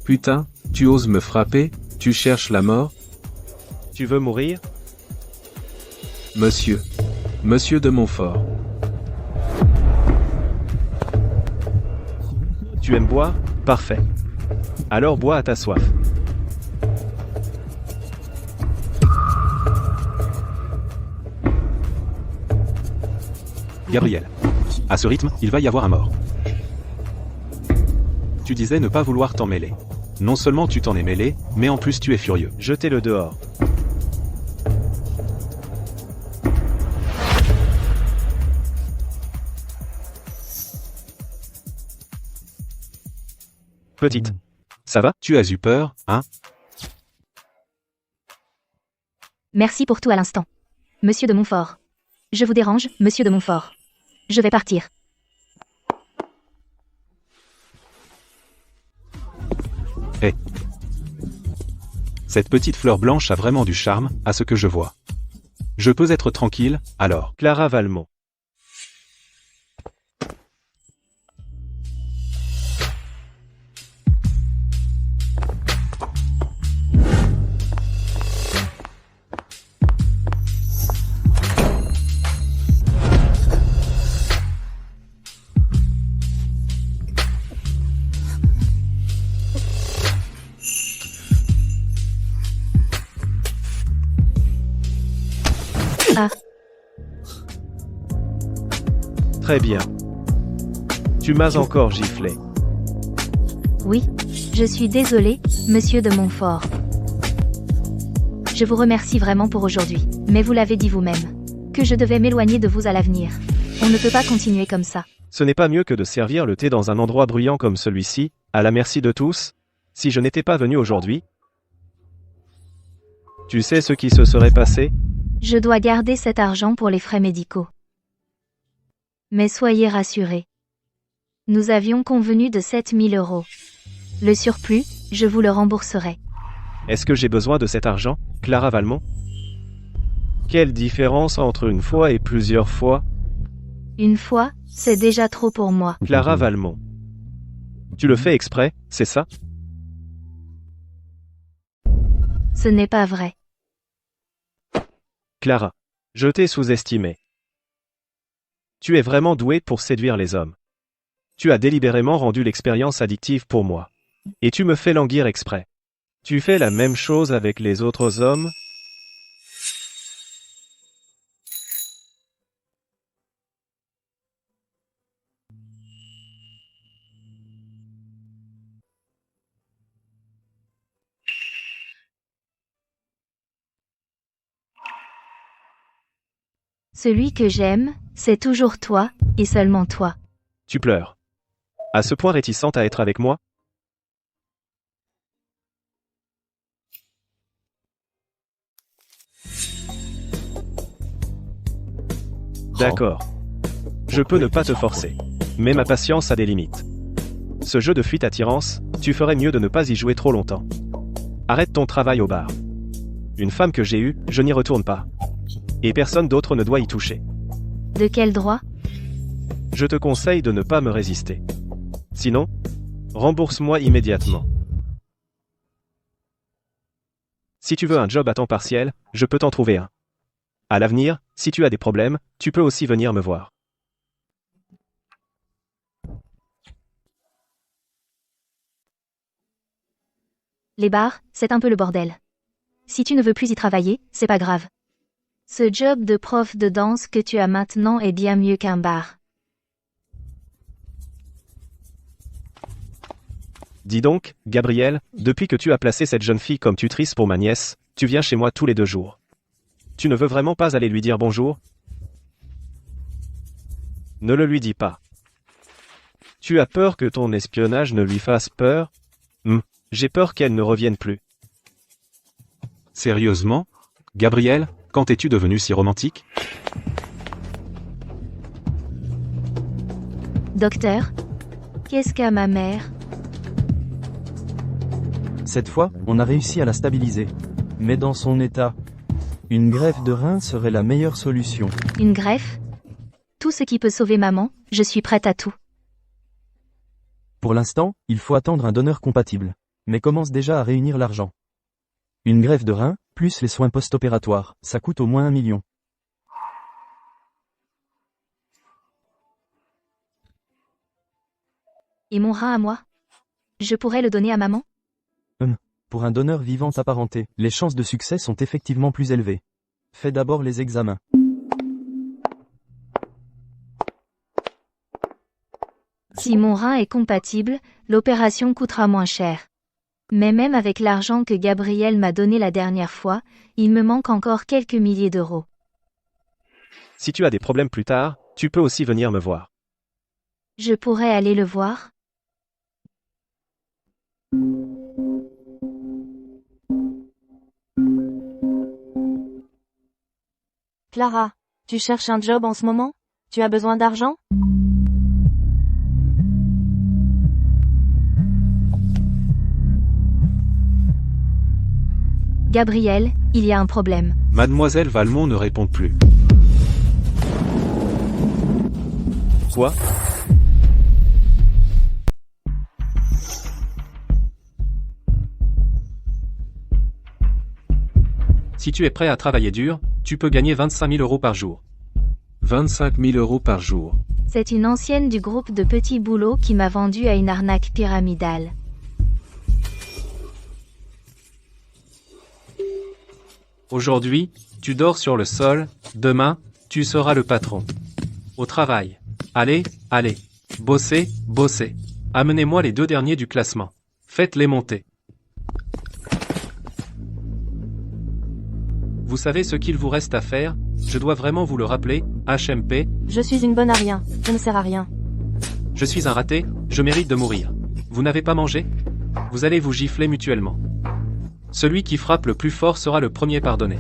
Putain, tu oses me frapper, tu cherches la mort? Tu veux mourir? Monsieur. Monsieur de Montfort. Tu aimes boire? Parfait. Alors bois à ta soif. Gabriel. À ce rythme, il va y avoir un mort. Tu disais ne pas vouloir t'en mêler. Non seulement tu t'en es mêlé, mais en plus tu es furieux. Jetez-le dehors. Petite. Ça va? Tu as eu peur, hein? Merci pour tout à l'instant. Monsieur de Montfort. Je vous dérange, monsieur de Montfort. Je vais partir. Hé. Cette petite fleur blanche a vraiment du charme, à ce que je vois. Je peux être tranquille, alors. Clara Valmont. Ah. Très bien. Tu m'as encore giflé. Oui, je suis désolée, monsieur de Montfort. Je vous remercie vraiment pour aujourd'hui, mais vous l'avez dit vous-même. Que je devais m'éloigner de vous à l'avenir. On ne peut pas continuer comme ça. Ce n'est pas mieux que de servir le thé dans un endroit bruyant comme celui-ci, à la merci de tous. Si je n'étais pas venu aujourd'hui, tu sais ce qui se serait passé? Je dois garder cet argent pour les frais médicaux. Mais soyez rassurés. Nous avions convenu de 7 000 €. Le surplus, je vous le rembourserai. Est-ce que j'ai besoin de cet argent, Clara Valmont? Quelle différence entre une fois et plusieurs fois? Une fois, c'est déjà trop pour moi. Clara Valmont. Tu le fais exprès, c'est ça? Ce n'est pas vrai. Clara. Je t'ai sous-estimé. Tu es vraiment douée pour séduire les hommes. Tu as délibérément rendu l'expérience addictive pour moi. Et tu me fais languir exprès. Tu fais la même chose avec les autres hommes? Celui que j'aime, c'est toujours toi, et seulement toi. Tu pleures. À ce point réticente à être avec moi? D'accord. Je peux ne pas te forcer. Mais ma patience a des limites. Ce jeu de fuite attirance, tu ferais mieux de ne pas y jouer trop longtemps. Arrête ton travail au bar. Une femme que j'ai eue, je n'y retourne pas. Et personne d'autre ne doit y toucher. De quel droit? Je te conseille de ne pas me résister. Sinon, rembourse-moi immédiatement. Si tu veux un job à temps partiel, je peux t'en trouver un. À l'avenir, si tu as des problèmes, tu peux aussi venir me voir. Les bars, c'est un peu le bordel. Si tu ne veux plus y travailler, c'est pas grave. Ce job de prof de danse que tu as maintenant est bien mieux qu'un bar. Dis donc, Gabriel, depuis que tu as placé cette jeune fille comme tutrice pour ma nièce, tu viens chez moi tous les 2 jours. Tu ne veux vraiment pas aller lui dire bonjour? Ne le lui dis pas. Tu as peur que ton espionnage ne lui fasse peur? J'ai peur qu'elle ne revienne plus. Sérieusement? Gabriel, quand es-tu devenu si romantique? Docteur? Qu'est-ce qu'a ma mère? Cette fois, on a réussi à la stabiliser. Mais dans son état, une greffe de rein serait la meilleure solution. Une greffe? Tout ce qui peut sauver maman, je suis prête à tout. Pour l'instant, il faut attendre un donneur compatible. mais commence déjà à réunir l'argent. Une greffe de rein, plus les soins post-opératoires, ça coûte au moins 1 million. Et mon rein à moi? Je pourrais le donner à maman? Pour un donneur vivant apparenté, les chances de succès sont effectivement plus élevées. Fais d'abord les examens. Si mon rein est compatible, l'opération coûtera moins cher. Mais même avec l'argent que Gabriel m'a donné la dernière fois, il me manque encore quelques milliers d'euros. Si tu as des problèmes plus tard, tu peux aussi venir me voir. Je pourrais aller le voir? Clara, tu cherches un job en ce moment? Tu as besoin d'argent? Gabriel, il y a un problème. Mademoiselle Valmont ne répond plus. Quoi? Si tu es prêt à travailler dur, tu peux gagner 25 000 euros par jour. 25 000 euros par jour. C'est une ancienne du groupe de petits boulots qui m'a vendu à une arnaque pyramidale. Aujourd'hui, tu dors sur le sol, demain, tu seras le patron. Au travail. Allez, allez. Bossez, bossez. Amenez-moi les 2 derniers du classement. Faites-les monter. Vous savez ce qu'il vous reste à faire? Je dois vraiment vous le rappeler, HMP. Je suis une bonne à rien, je ne sers à rien. Je suis un raté, je mérite de mourir. Vous n'avez pas mangé? Vous allez vous gifler mutuellement. Celui qui frappe le plus fort sera le premier pardonné.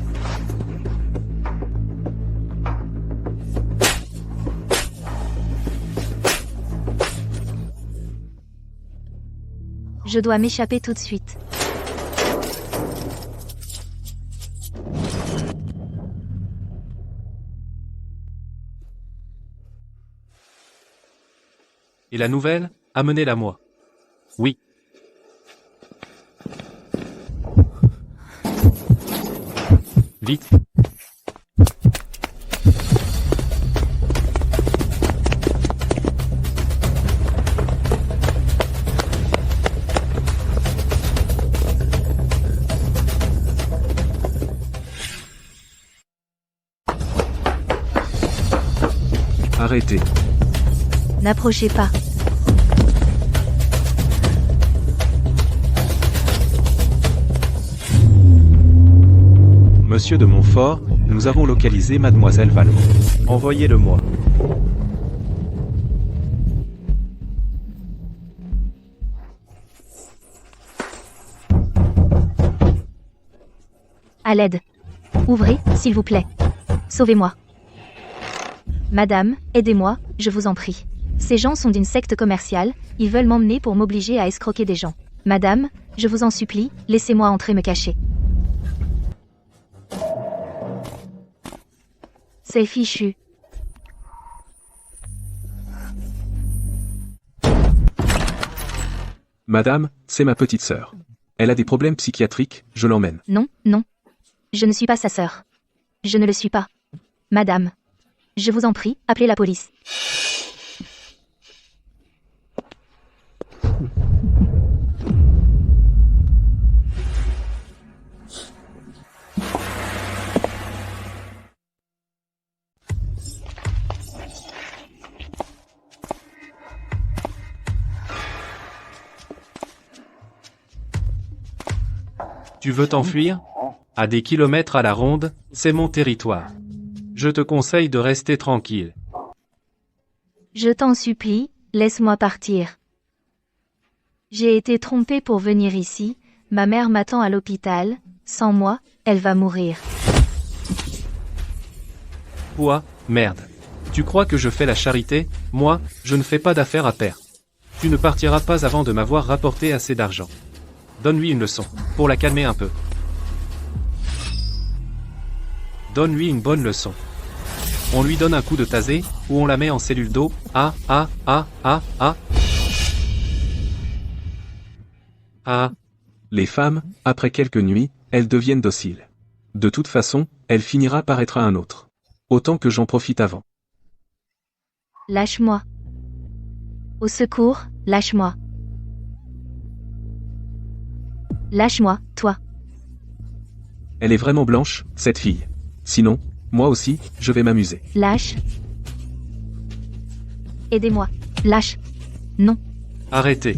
Je dois m'échapper tout de suite. Et la nouvelle? Amenez-la moi. Oui. Vite. Arrêtez. N'approchez pas. Monsieur de Montfort, nous avons localisé Mademoiselle Valmont. Envoyez-le-moi. À l'aide. Ouvrez, s'il vous plaît. Sauvez-moi. Madame, aidez-moi, je vous en prie. Ces gens sont d'une secte commerciale, ils veulent m'emmener pour m'obliger à escroquer des gens. Madame, je vous en supplie, laissez-moi entrer me cacher. C'est fichu. Madame, c'est ma petite sœur. Elle a des problèmes psychiatriques, je l'emmène. Non, non. Je ne suis pas sa sœur. Je ne le suis pas. Madame. Je vous en prie, appelez la police. Tu veux t'enfuir? À des kilomètres à la ronde, c'est mon territoire. Je te conseille de rester tranquille. Je t'en supplie, laisse-moi partir. J'ai été trompée pour venir ici, ma mère m'attend à l'hôpital, sans moi, elle va mourir. Quoi? Merde. Tu crois que je fais la charité? Moi, je ne fais pas d'affaires à pair. Tu ne partiras pas avant de m'avoir rapporté assez d'argent. Donne-lui une leçon, pour la calmer un peu. Donne-lui une bonne leçon. On lui donne un coup de tasé, ou on la met en cellule d'eau. Ah, ah, ah, ah, ah. Ah, Les femmes, après quelques nuits, elles deviennent dociles. De toute façon, elle finira par être à un autre. Autant que j'en profite avant. Lâche-moi. Au secours, lâche-moi. Lâche-moi, toi. Elle est vraiment blanche, cette fille. Sinon, moi aussi, je vais m'amuser. Lâche. Aidez-moi. Lâche. Non. Arrêtez.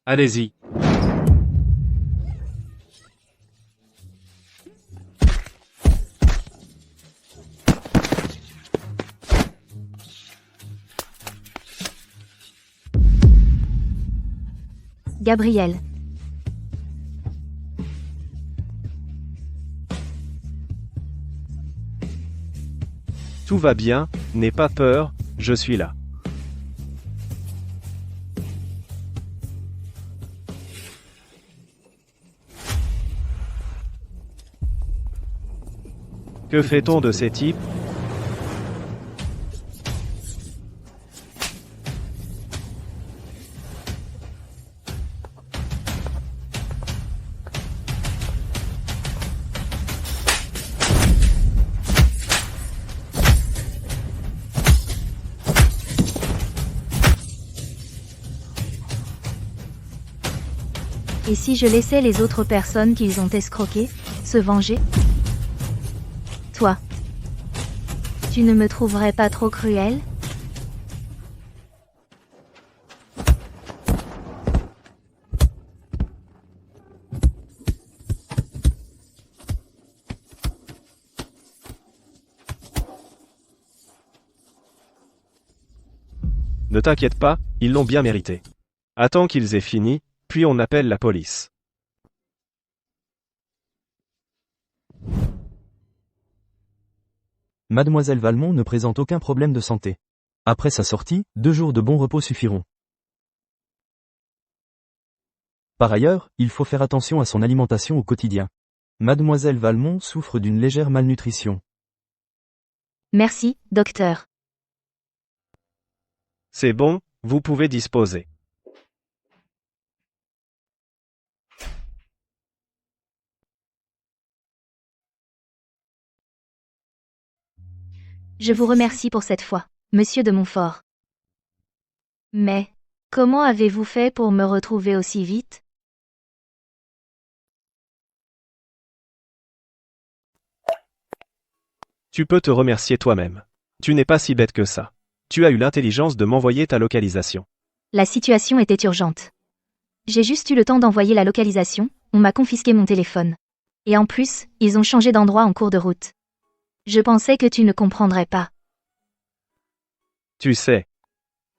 Allez-y. Gabriel. Tout va bien, n'aie pas peur, je suis là. Que fait-on de ces types? Et si je laissais les autres personnes qu'ils ont escroquées se venger? Toi. Tu ne me trouverais pas trop cruel? Ne t'inquiète pas, ils l'ont bien mérité. Attends qu'ils aient fini, puis on appelle la police. Mademoiselle Valmont ne présente aucun problème de santé. Après sa sortie, 2 jours de bon repos suffiront. Par ailleurs, il faut faire attention à son alimentation au quotidien. Mademoiselle Valmont souffre d'une légère malnutrition. Merci, docteur. C'est bon, vous pouvez disposer. Je vous remercie pour cette fois, monsieur de Montfort. Mais, comment avez-vous fait pour me retrouver aussi vite? Tu peux te remercier toi-même. Tu n'es pas si bête que ça. Tu as eu l'intelligence de m'envoyer ta localisation. La situation était urgente. J'ai juste eu le temps d'envoyer la localisation, on m'a confisqué mon téléphone. Et en plus, ils ont changé d'endroit en cours de route. Je pensais que tu ne comprendrais pas. Tu sais.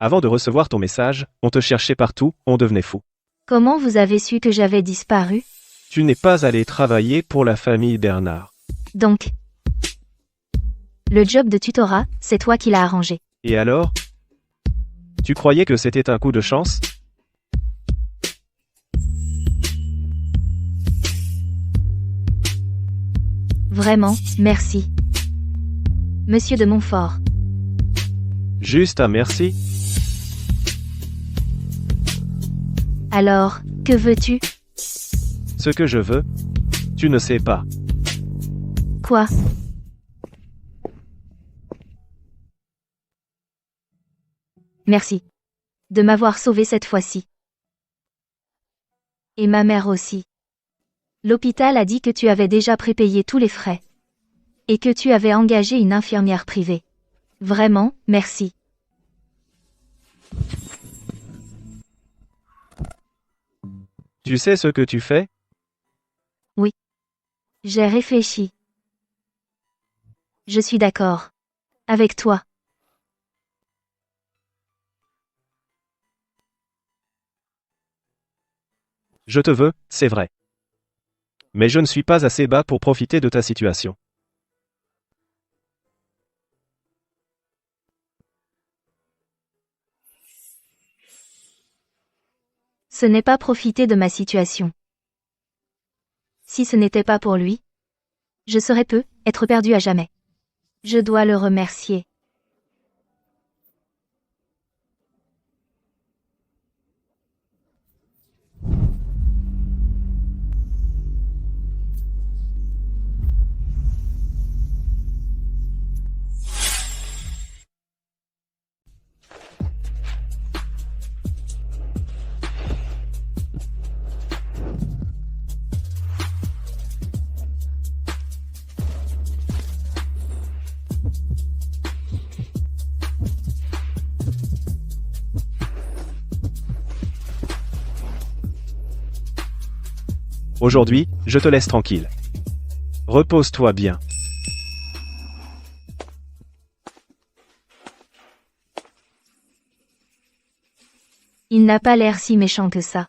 Avant de recevoir ton message, on te cherchait partout, on devenait fou. Comment vous avez su que j'avais disparu? Tu n'es pas allé travailler pour la famille Bernard. Donc, le job de tutorat, c'est toi qui l'as arrangé. Et alors? Tu croyais que c'était un coup de chance? Vraiment, merci. Monsieur de Montfort. Juste un merci? Alors, que veux-tu? Ce que je veux? Tu ne sais pas. Quoi? Merci. De m'avoir sauvé cette fois-ci. Et ma mère aussi. L'hôpital a dit que tu avais déjà prépayé tous les frais. Et que tu avais engagé une infirmière privée. Vraiment, merci. Tu sais ce que tu fais? J'ai réfléchi. Je suis d'accord. Avec toi. Je te veux, c'est vrai. Mais je ne suis pas assez bas pour profiter de ta situation. Ce n'est pas profiter de ma situation. Si ce n'était pas pour lui, Je serais peu, être perdu à jamais. Je dois le remercier. Aujourd'hui, je te laisse tranquille. Repose-toi bien. Il n'a pas l'air si méchant que ça.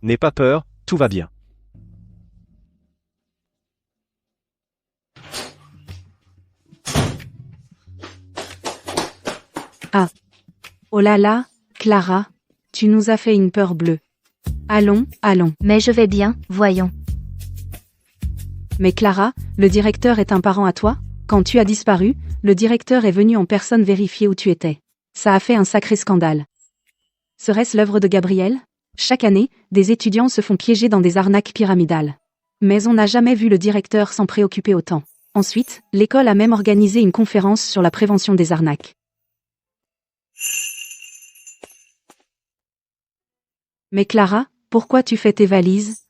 N'aie pas peur, tout va bien. Oh là là, Clara, tu nous as fait une peur bleue. Allons, allons. Mais je vais bien, voyons. Mais Clara, le directeur est un parent à toi? Quand tu as disparu, le directeur est venu en personne vérifier où tu étais. Ça a fait un sacré scandale. Serait-ce l'œuvre de Gabriel? Chaque année, des étudiants se font piéger dans des arnaques pyramidales. Mais on n'a jamais vu le directeur s'en préoccuper autant. Ensuite, l'école a même organisé une conférence sur la prévention des arnaques. Mais Clara, pourquoi tu fais tes valises?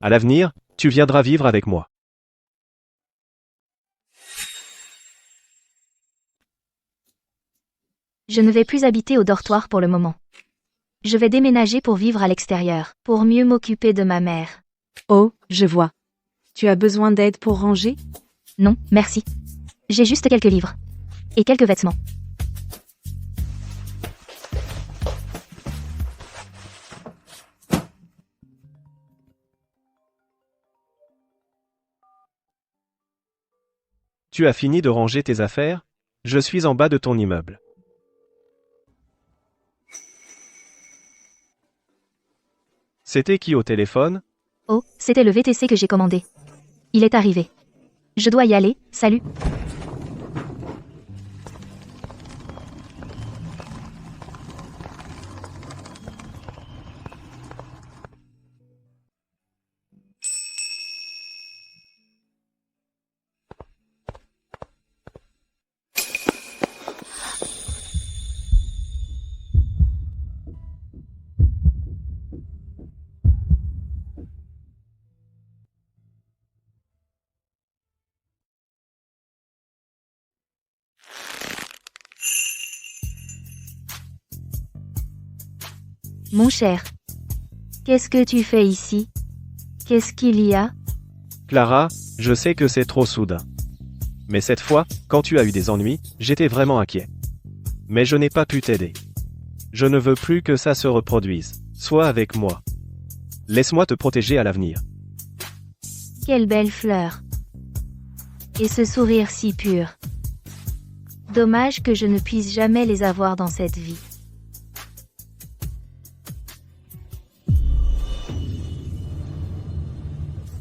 À l'avenir, tu viendras vivre avec moi. Je ne vais plus habiter au dortoir pour le moment. Je vais déménager pour vivre à l'extérieur, pour mieux m'occuper de ma mère. Oh, je vois. Tu as besoin d'aide pour ranger? Non, merci. J'ai juste quelques livres. Et quelques vêtements. Tu as fini de ranger tes affaires? Je suis en bas de ton immeuble. C'était qui au téléphone? Oh, c'était le VTC que j'ai commandé. Il est arrivé. Je dois y aller, salut. Mon cher. Qu'est-ce que tu fais ici? Qu'est-ce qu'il y a? Clara, je sais que c'est trop soudain. Mais cette fois, quand tu as eu des ennuis, j'étais vraiment inquiet. Mais je n'ai pas pu t'aider. Je ne veux plus que ça se reproduise. Sois avec moi. Laisse-moi te protéger à l'avenir. Quelle belle fleur. Et ce sourire si pur. Dommage que je ne puisse jamais les avoir dans cette vie.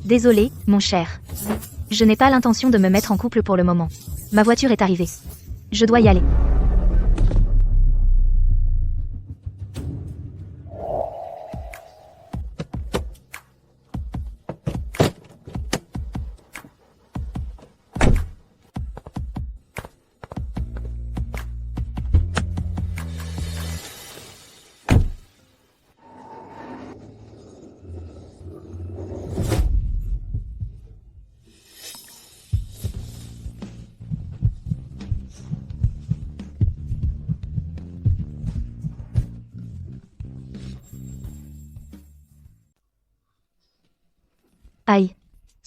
Désolé, mon cher. Je n'ai pas l'intention de me mettre en couple pour le moment. Ma voiture est arrivée. Je dois y aller. Aïe.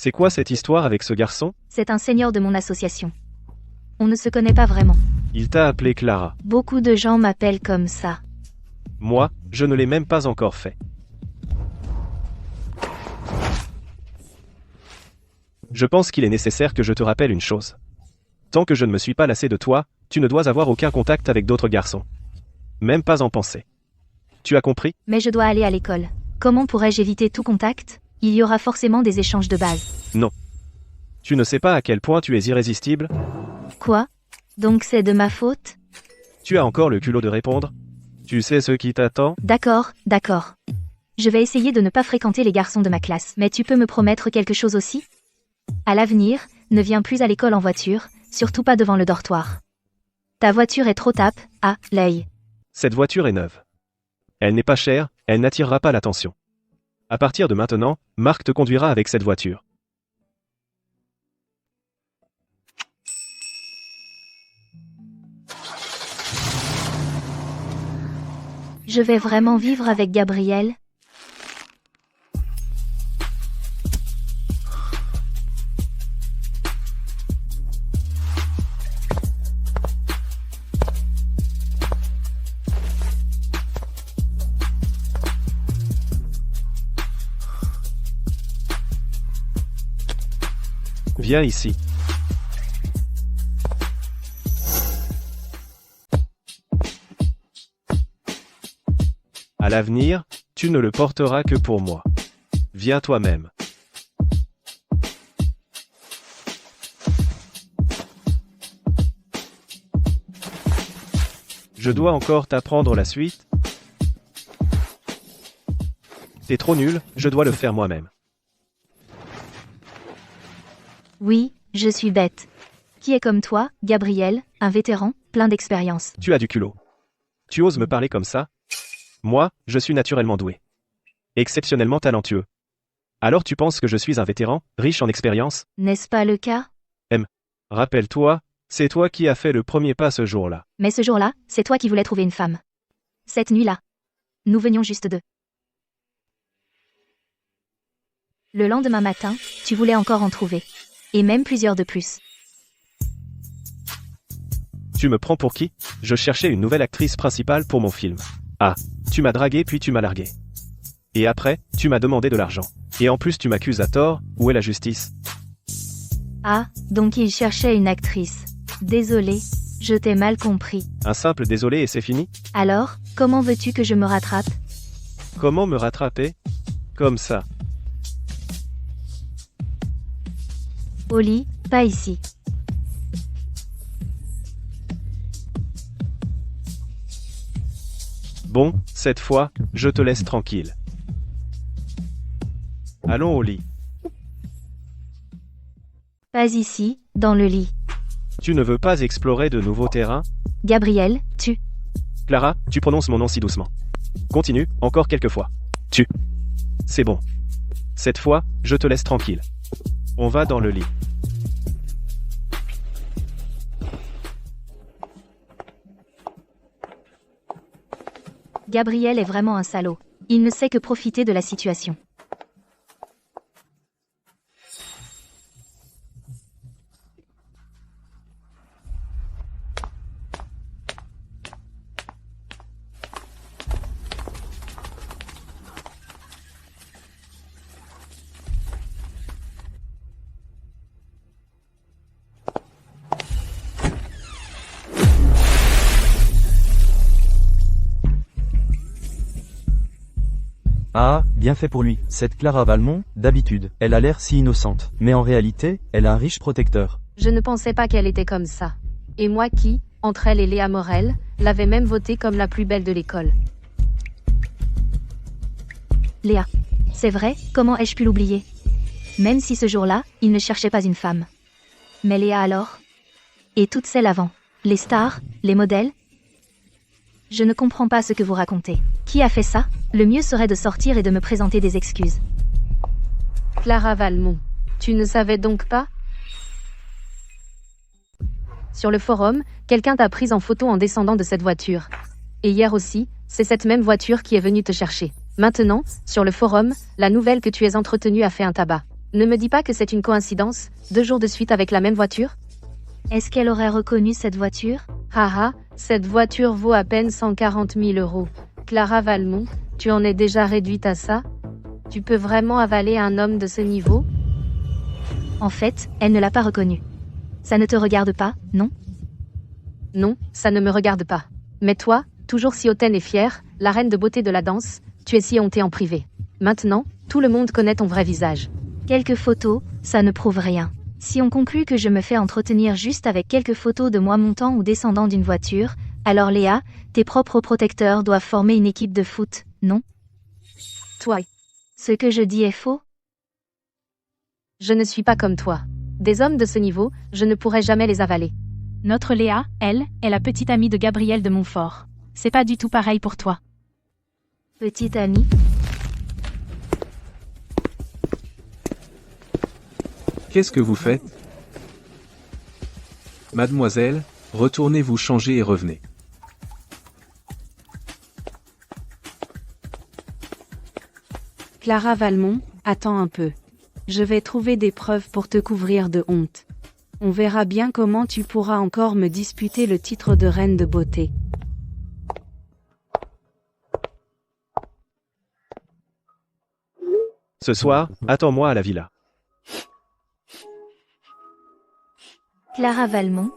C'est quoi cette histoire avec ce garçon? C'est un senior de mon association. On ne se connaît pas vraiment. Il t'a appelé Clara. Beaucoup de gens m'appellent comme ça. Moi, je ne l'ai même pas encore fait. Je pense qu'il est nécessaire que je te rappelle une chose. Tant que je ne me suis pas lassé de toi, tu ne dois avoir aucun contact avec d'autres garçons. Même pas en penser. Tu as compris? Mais je dois aller à l'école. Comment pourrais-je éviter tout contact? Il y aura forcément des échanges de base. Non. Tu ne sais pas à quel point tu es irrésistible? Quoi? Donc c'est de ma faute? Tu as encore le culot de répondre? Tu sais ce qui t'attend? D'accord, d'accord. Je vais essayer de ne pas fréquenter les garçons de ma classe. Mais tu peux me promettre quelque chose aussi? À l'avenir, ne viens plus à l'école en voiture, surtout pas devant le dortoir. Ta voiture est trop tape, à l'œil. Cette voiture est neuve. Elle n'est pas chère, elle n'attirera pas l'attention. À partir de maintenant, Marc te conduira avec cette voiture. Je vais vraiment vivre avec Gabriel? Viens ici. À l'avenir, tu ne le porteras que pour moi. Viens toi-même. Je dois encore t'apprendre la suite? T'es trop nul, je dois le faire moi-même. Oui, je suis bête. Qui est comme toi, Gabriel, un vétéran, plein d'expérience? Tu as du culot. Tu oses me parler comme ça? Moi, je suis naturellement doué. Exceptionnellement talentueux. Alors tu penses que je suis un vétéran, riche en expérience? N'est-ce pas le cas? Rappelle-toi, c'est toi qui as fait le premier pas ce jour-là. Mais ce jour-là, c'est toi qui voulais trouver une femme. Cette nuit-là. Nous venions juste d'eux. Le lendemain matin, tu voulais encore en trouver. Et même plusieurs de plus. Tu me prends pour qui? Je cherchais une nouvelle actrice principale pour mon film. Ah, tu m'as dragué puis tu m'as largué. Et après, tu m'as demandé de l'argent. Et en plus tu m'accuses à tort, où est la justice? Ah, donc il cherchait une actrice. Désolé, je t'ai mal compris. Un simple désolé et c'est fini? Alors, comment veux-tu que je me rattrape? Comment me rattraper? Comme ça. Au lit, pas ici. Bon, cette fois, je te laisse tranquille. Allons au lit. Pas ici, dans le lit. Tu ne veux pas explorer de nouveaux terrains? Gabriel, tu. Clara, tu prononces mon nom si doucement. Continue, encore quelques fois. Tu. C'est bon. Cette fois, je te laisse tranquille. On va dans le lit. Gabriel est vraiment un salaud. Il ne sait que profiter de la situation. Ah, bien fait pour lui. Cette Clara Valmont, d'habitude, elle a l'air si innocente. Mais en réalité, elle a un riche protecteur. Je ne pensais pas qu'elle était comme ça. Et moi qui, entre elle et Léa Morel, l'avais même votée comme la plus belle de l'école. Léa. C'est vrai, comment ai-je pu l'oublier? Même si ce jour-là, il ne cherchait pas une femme. Mais Léa alors? Et toutes celles avant? Les stars, les modèles? Je ne comprends pas ce que vous racontez. Qui a fait ça? Le mieux serait de sortir et de me présenter des excuses. Clara Valmont. Tu ne savais donc pas? Sur le forum, quelqu'un t'a prise en photo en descendant de cette voiture. Et hier aussi, c'est cette même voiture qui est venue te chercher. Maintenant, sur le forum, la nouvelle que tu es entretenue a fait un tabac. Ne me dis pas que c'est une coïncidence, 2 jours de suite avec la même voiture? Est-ce qu'elle aurait reconnu cette voiture? Haha, cette voiture vaut à peine 140 000 euros. Clara Valmont, tu en es déjà réduite à ça? Tu peux vraiment avaler un homme de ce niveau? En fait, elle ne l'a pas reconnue. Ça ne te regarde pas, non? Non, ça ne me regarde pas. Mais toi, toujours si hautaine et fière, la reine de beauté de la danse, tu es si hontée en privé. Maintenant, tout le monde connaît ton vrai visage. Quelques photos, ça ne prouve rien. Si on conclut que je me fais entretenir juste avec quelques photos de moi montant ou descendant d'une voiture, alors Léa, tes propres protecteurs doivent former une équipe de foot, non? Toi, Ce que je dis est faux? je ne suis pas comme toi. Des hommes de ce niveau, je ne pourrais jamais les avaler. Notre Léa, elle, est la petite amie de Gabriel de Montfort. C'est pas du tout pareil pour toi. Petite amie? Qu'est-ce que vous faites? Mademoiselle, retournez vous changer et revenez. Clara Valmont, attends un peu. Je vais trouver des preuves pour te couvrir de honte. On verra bien comment tu pourras encore me disputer le titre de reine de beauté. Ce soir, attends-moi à la villa. Clara Valmont?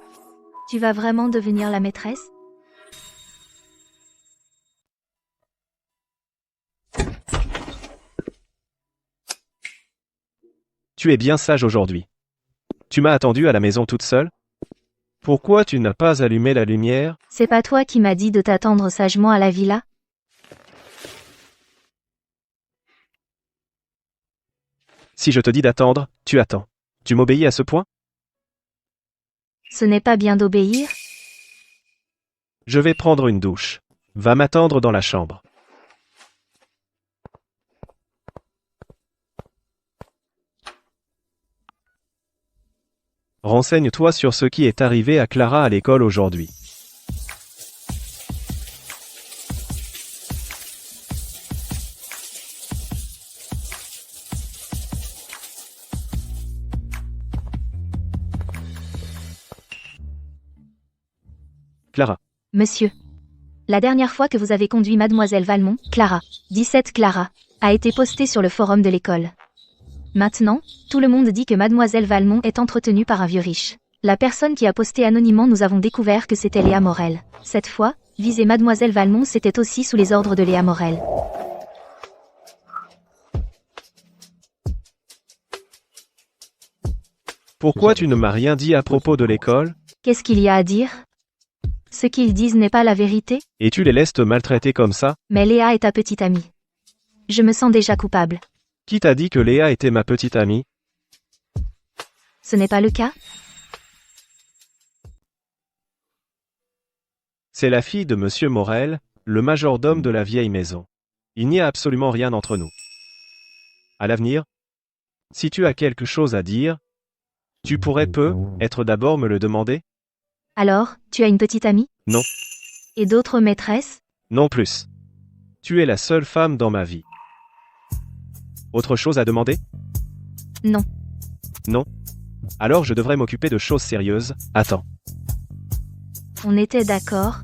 Tu vas vraiment devenir la maîtresse? Tu es bien sage aujourd'hui. Tu m'as attendue à la maison toute seule? Pourquoi tu n'as pas allumé la lumière? C'est pas toi qui m'as dit de t'attendre sagement à la villa? Si je te dis d'attendre, tu attends. Tu m'obéis à ce point? Ce n'est pas bien d'obéir? Je vais prendre une douche. Va m'attendre dans la chambre. Renseigne-toi sur ce qui est arrivé à Clara à l'école aujourd'hui. Clara. Monsieur. La dernière fois que vous avez conduit Mademoiselle Valmont, Clara, 17 Clara, a été postée sur le forum de l'école. Maintenant, tout le monde dit que Mademoiselle Valmont est entretenue par un vieux riche. La personne qui a posté anonymement, nous avons découvert que c'était Léa Morel. Cette fois, viser Mademoiselle Valmont, c'était aussi sous les ordres de Léa Morel. Pourquoi tu ne m'as rien dit à propos de l'école? Qu'est-ce qu'il y a à dire? Ce qu'ils disent n'est pas la vérité? Et tu les laisses te maltraiter comme ça? Mais Léa est ta petite amie. Je me sens déjà coupable. Qui t'a dit que Léa était ma petite amie? Ce n'est pas le cas? C'est la fille de Monsieur Morel, le majordome de la vieille maison. Il n'y a absolument rien entre nous. À l'avenir, si tu as quelque chose à dire, tu pourrais peut-être d'abord me le demander? Alors, tu as une petite amie? Non. Et d'autres maîtresses? Non plus. Tu es la seule femme dans ma vie. Autre chose à demander? Non. Non. Alors je devrais m'occuper de choses sérieuses. Attends. On était d'accord.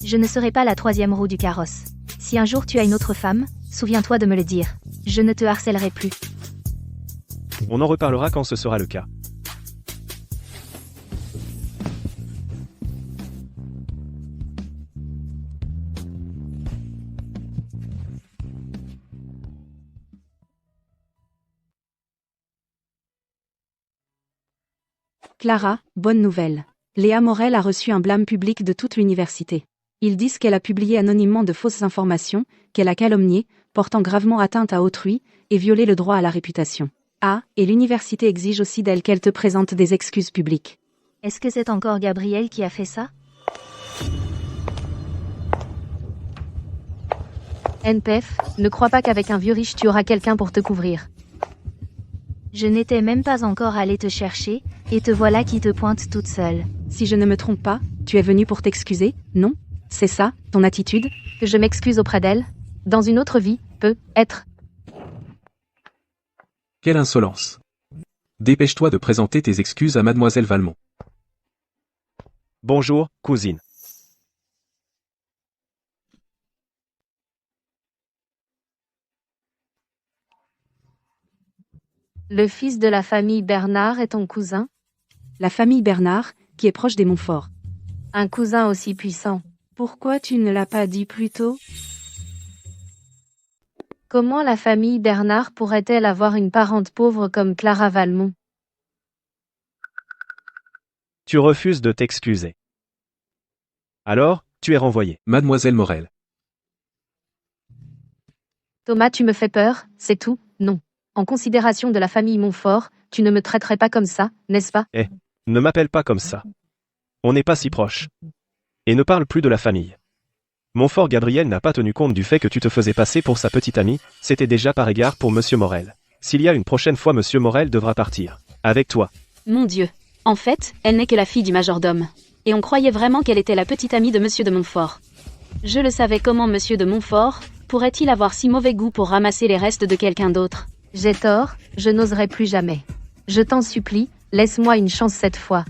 Je ne serai pas la 3e roue du carrosse. Si un jour tu as une autre femme, souviens-toi de me le dire. Je ne te harcèlerai plus. On en reparlera quand ce sera le cas. Clara, bonne nouvelle. Léa Morel a reçu un blâme public de toute l'université. Ils disent qu'elle a publié anonymement de fausses informations, qu'elle a calomnié, portant gravement atteinte à autrui, et violé le droit à la réputation. Ah, et l'université exige aussi d'elle qu'elle te présente des excuses publiques. Est-ce que c'est encore Gabriel qui a fait ça? NPF, ne crois pas qu'avec un vieux riche tu auras quelqu'un pour te couvrir. Je n'étais même pas encore allée te chercher, et te voilà qui te pointe toute seule. Si je ne me trompe pas, tu es venu pour t'excuser, non? C'est ça, ton attitude? Que je m'excuse auprès d'elle? Dans une autre vie, peut-être. Quelle insolence! Dépêche-toi de présenter tes excuses à mademoiselle Valmont. Bonjour, cousine. Le fils de la famille Bernard est ton cousin? La famille Bernard, qui est proche des Montfort. Un cousin aussi puissant. Pourquoi tu ne l'as pas dit plus tôt? Comment la famille Bernard pourrait-elle avoir une parente pauvre comme Clara Valmont? Tu refuses de t'excuser. Alors, tu es renvoyé. Mademoiselle Morel. Thomas, tu me fais peur, c'est tout, non. En considération de la famille Montfort, tu ne me traiterais pas comme ça, n'est-ce pas? Ne m'appelle pas comme ça. On n'est pas si proches. Et ne parle plus de la famille. Montfort Gabriel n'a pas tenu compte du fait que tu te faisais passer pour sa petite amie, c'était déjà par égard pour Monsieur Morel. S'il y a une prochaine fois, Monsieur Morel devra partir. Avec toi. Mon Dieu. En fait, elle n'est que la fille du majordome. Et on croyait vraiment qu'elle était la petite amie de Monsieur de Montfort. Je le savais, comment Monsieur de Montfort pourrait-il avoir si mauvais goût pour ramasser les restes de quelqu'un d'autre? J'ai tort, je n'oserai plus jamais. Je t'en supplie, laisse-moi une chance cette fois.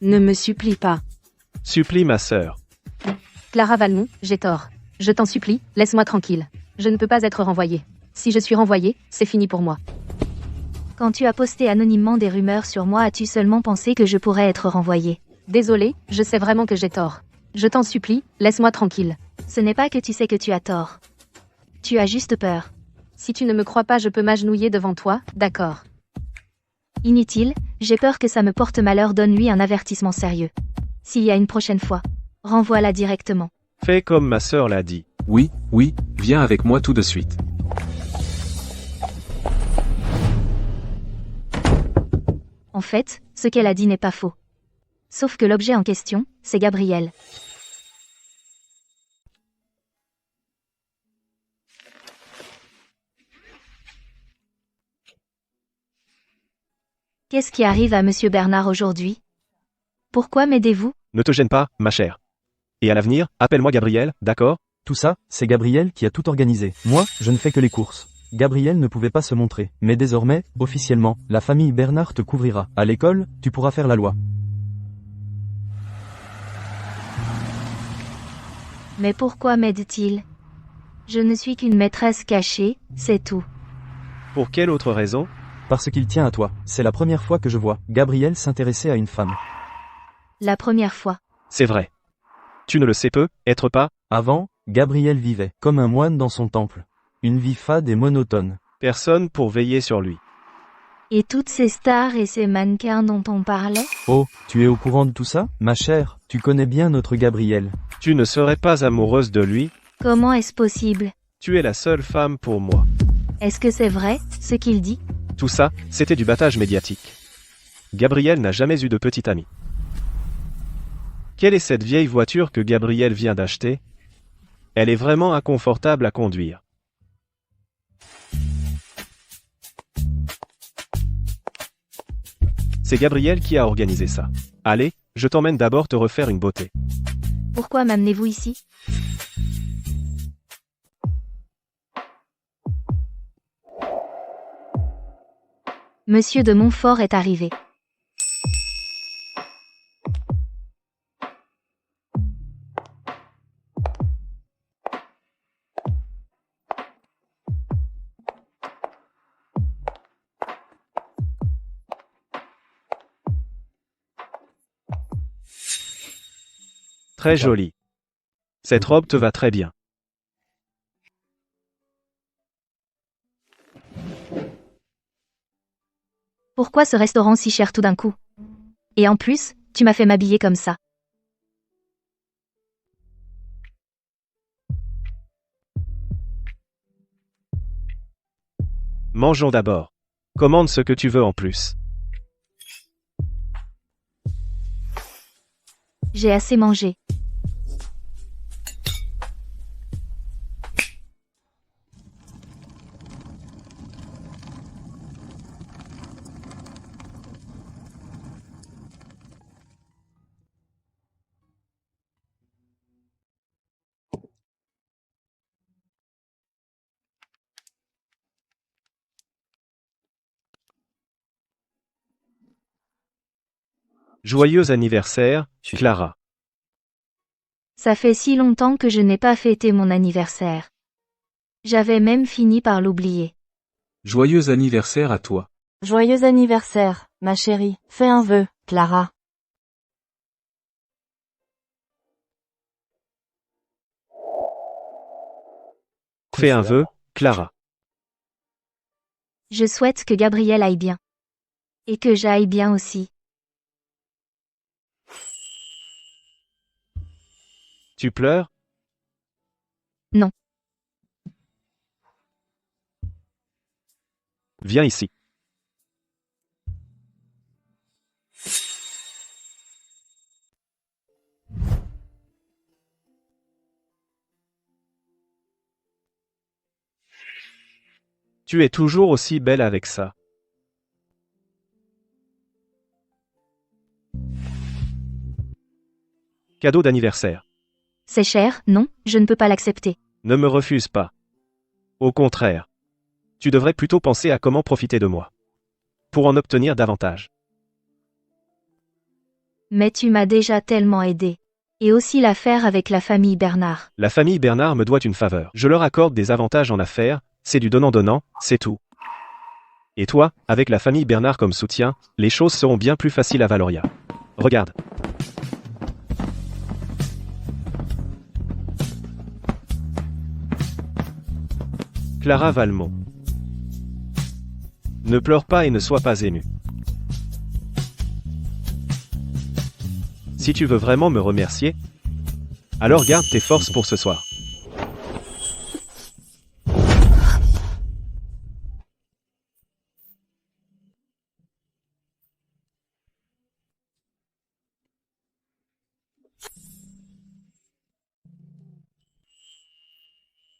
Ne me supplie pas. Supplie ma sœur. Clara Valmont, j'ai tort. Je t'en supplie, laisse-moi tranquille. Je ne peux pas être renvoyée. Si je suis renvoyée, c'est fini pour moi. Quand tu as posté anonymement des rumeurs sur moi, as-tu seulement pensé que je pourrais être renvoyée? Désolée, je sais vraiment que j'ai tort. Je t'en supplie, laisse-moi tranquille. Ce n'est pas que tu sais que tu as tort. Tu as juste peur. Si tu ne me crois pas, je peux m'agenouiller devant toi, d'accord? Inutile, j'ai peur que ça me porte malheur, donne-lui un avertissement sérieux. S'il y a une prochaine fois, renvoie-la directement. Fais comme ma sœur l'a dit. Oui, oui, viens avec moi tout de suite. En fait, ce qu'elle a dit n'est pas faux. Sauf que l'objet en question, c'est Gabriel. Qu'est-ce qui arrive à Monsieur Bernard aujourd'hui? Pourquoi m'aidez-vous? Ne te gêne pas, ma chère. Et à l'avenir, appelle-moi Gabriel, d'accord? Tout ça, c'est Gabriel qui a tout organisé. Moi, je ne fais que les courses. Gabriel ne pouvait pas se montrer, mais désormais, officiellement, la famille Bernard te couvrira. À l'école, tu pourras faire la loi. Mais pourquoi m'aide-t-il? Je ne suis qu'une maîtresse cachée, c'est tout. Pour quelle autre raison? Parce qu'il tient à toi. C'est la première fois que je vois Gabriel s'intéresser à une femme. La première fois. C'est vrai. Tu ne le sais peu, être pas? Avant, Gabriel vivait comme un moine dans son temple. Une vie fade et monotone. Personne pour veiller sur lui. Et toutes ces stars et ces mannequins dont on parlait? Oh, tu es au courant de tout ça? Ma chère, tu connais bien notre Gabriel. Tu ne serais pas amoureuse de lui? Comment est-ce possible? Tu es la seule femme pour moi. Est-ce que c'est vrai, ce qu'il dit? Tout ça, c'était du battage médiatique. Gabriel n'a jamais eu de petite amie. Quelle est cette vieille voiture que Gabriel vient d'acheter? Elle est vraiment inconfortable à conduire. C'est Gabriel qui a organisé ça. Allez, je t'emmène d'abord te refaire une beauté. Pourquoi m'amenez-vous ici? Monsieur de Montfort est arrivé. Très jolie. Cette robe te va très bien. Pourquoi ce restaurant si cher tout d'un coup? Et en plus, tu m'as fait m'habiller comme ça. Mangeons d'abord. Commande ce que tu veux en plus. J'ai assez mangé. Joyeux anniversaire, Clara. Ça fait si longtemps que je n'ai pas fêté mon anniversaire. J'avais même fini par l'oublier. Joyeux anniversaire à toi. Joyeux anniversaire, ma chérie. Fais un vœu, Clara. Fais un vœu, Clara. Je souhaite que Gabriel aille bien. Et que j'aille bien aussi. Tu pleures? Non. Viens ici. Tu es toujours aussi belle avec ça. Cadeau d'anniversaire. C'est cher, non, je ne peux pas l'accepter. Ne me refuse pas. Au contraire. Tu devrais plutôt penser à comment profiter de moi. Pour en obtenir davantage. Mais tu m'as déjà tellement aidé. Et aussi l'affaire avec la famille Bernard. La famille Bernard me doit une faveur. Je leur accorde des avantages en affaires, c'est du donnant-donnant, c'est tout. Et toi, avec la famille Bernard comme soutien, les choses seront bien plus faciles à Valoria. Regarde. Clara Valmont. Ne pleure pas et ne sois pas émue. Si tu veux vraiment me remercier, alors garde tes forces pour ce soir.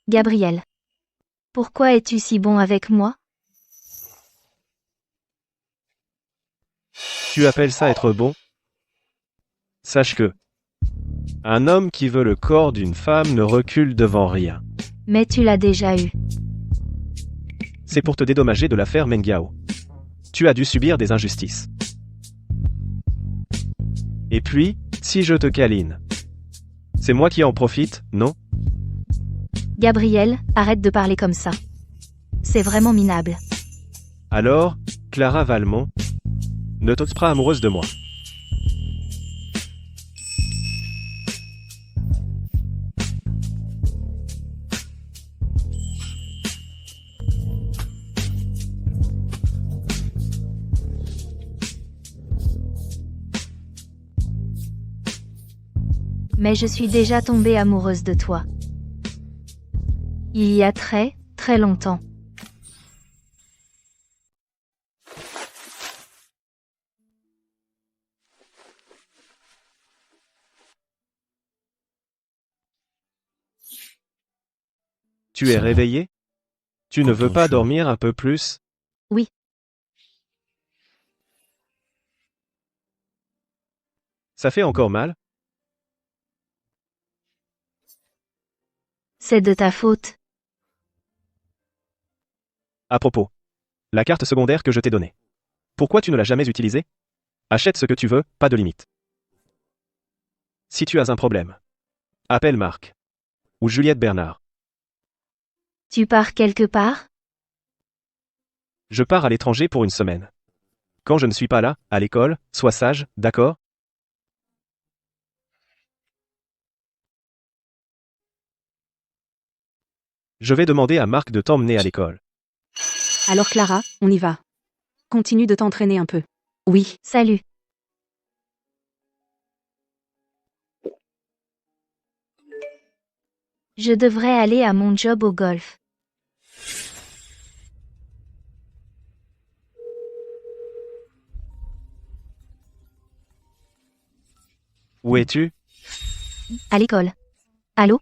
Gabriel. Pourquoi es-tu si bon avec moi? Tu appelles ça être bon? Sache que un homme qui veut le corps d'une femme ne recule devant rien. Mais tu l'as déjà eu. C'est pour te dédommager de l'affaire Mengao. Tu as dû subir des injustices. Et puis, si je te câline, c'est moi qui en profite, non? Gabriel, arrête de parler comme ça. C'est vraiment minable. Alors, Clara Valmont, ne t'ose pas amoureuse de moi. Mais je suis déjà tombée amoureuse de toi. Il y a très, très longtemps. Tu es réveillé? Tu ne veux pas dormir un peu plus? Oui. Ça fait encore mal? C'est de ta faute. À propos. La carte secondaire que je t'ai donnée. Pourquoi tu ne l'as jamais utilisée? Achète ce que tu veux, pas de limite. Si tu as un problème, appelle Marc. Ou Juliette Bernard. Tu pars quelque part? Je pars à l'étranger pour une semaine. Quand je ne suis pas là, à l'école, sois sage, d'accord? Je vais demander à Marc de t'emmener à l'école. Alors Clara, on y va. Continue de t'entraîner un peu. Oui. Salut. Je devrais aller à mon job au golf. Où es-tu? À l'école. Allô?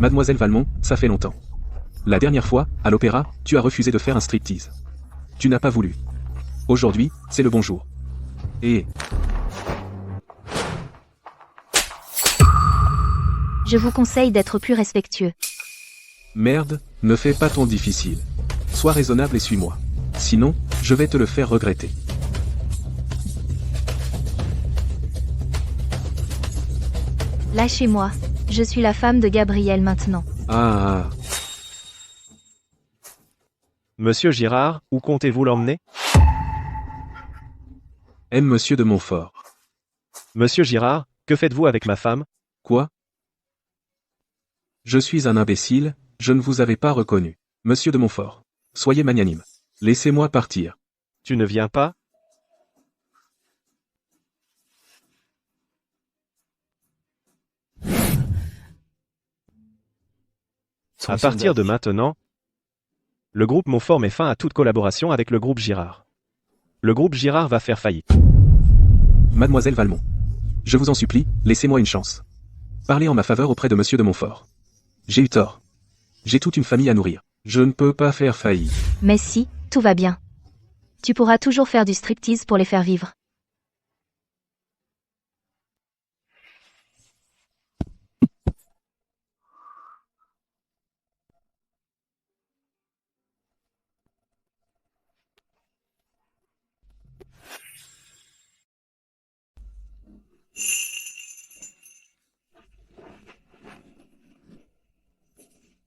Mademoiselle Valmont, ça fait longtemps. La dernière fois, à l'opéra, tu as refusé de faire un striptease. Tu n'as pas voulu. Aujourd'hui, c'est le bon jour. Et... Je vous conseille d'être plus respectueux. Merde, ne fais pas ton difficile. Sois raisonnable et suis-moi. Sinon, je vais te le faire regretter. Lâchez-moi. Je suis la femme de Gabriel maintenant. Ah. Monsieur Girard, où comptez-vous l'emmener? Aime monsieur de Montfort. Monsieur Girard, que faites-vous avec ma femme? Quoi? Je suis un imbécile, je ne vous avais pas reconnu. Monsieur de Montfort. Soyez magnanime. Laissez-moi partir. Tu ne viens pas? À partir de maintenant, le groupe Montfort met fin à toute collaboration avec le groupe Girard. Le groupe Girard va faire faillite. Mademoiselle Valmont. Je vous en supplie, laissez-moi une chance. Parlez en ma faveur auprès de monsieur de Montfort. J'ai eu tort. J'ai toute une famille à nourrir. Je ne peux pas faire faillite. Mais si, tout va bien. Tu pourras toujours faire du striptease pour les faire vivre.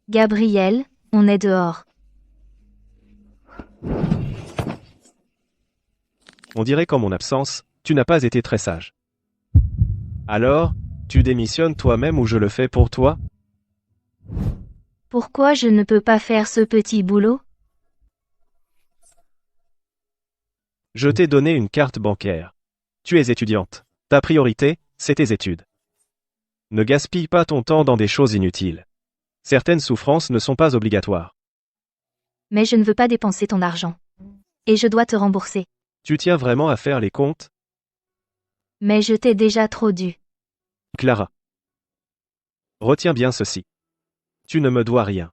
Gabriel, on est dehors. On dirait qu'en mon absence, tu n'as pas été très sage. Alors, tu démissionnes toi-même ou je le fais pour toi? Pourquoi je ne peux pas faire ce petit boulot? Je t'ai donné une carte bancaire. Tu es étudiante. Ta priorité, c'est tes études. Ne gaspille pas ton temps dans des choses inutiles. Certaines souffrances ne sont pas obligatoires. Mais je ne veux pas dépenser ton argent. Et je dois te rembourser. Tu tiens vraiment à faire les comptes? Mais je t'ai déjà trop dû. Clara. Retiens bien ceci. Tu ne me dois rien.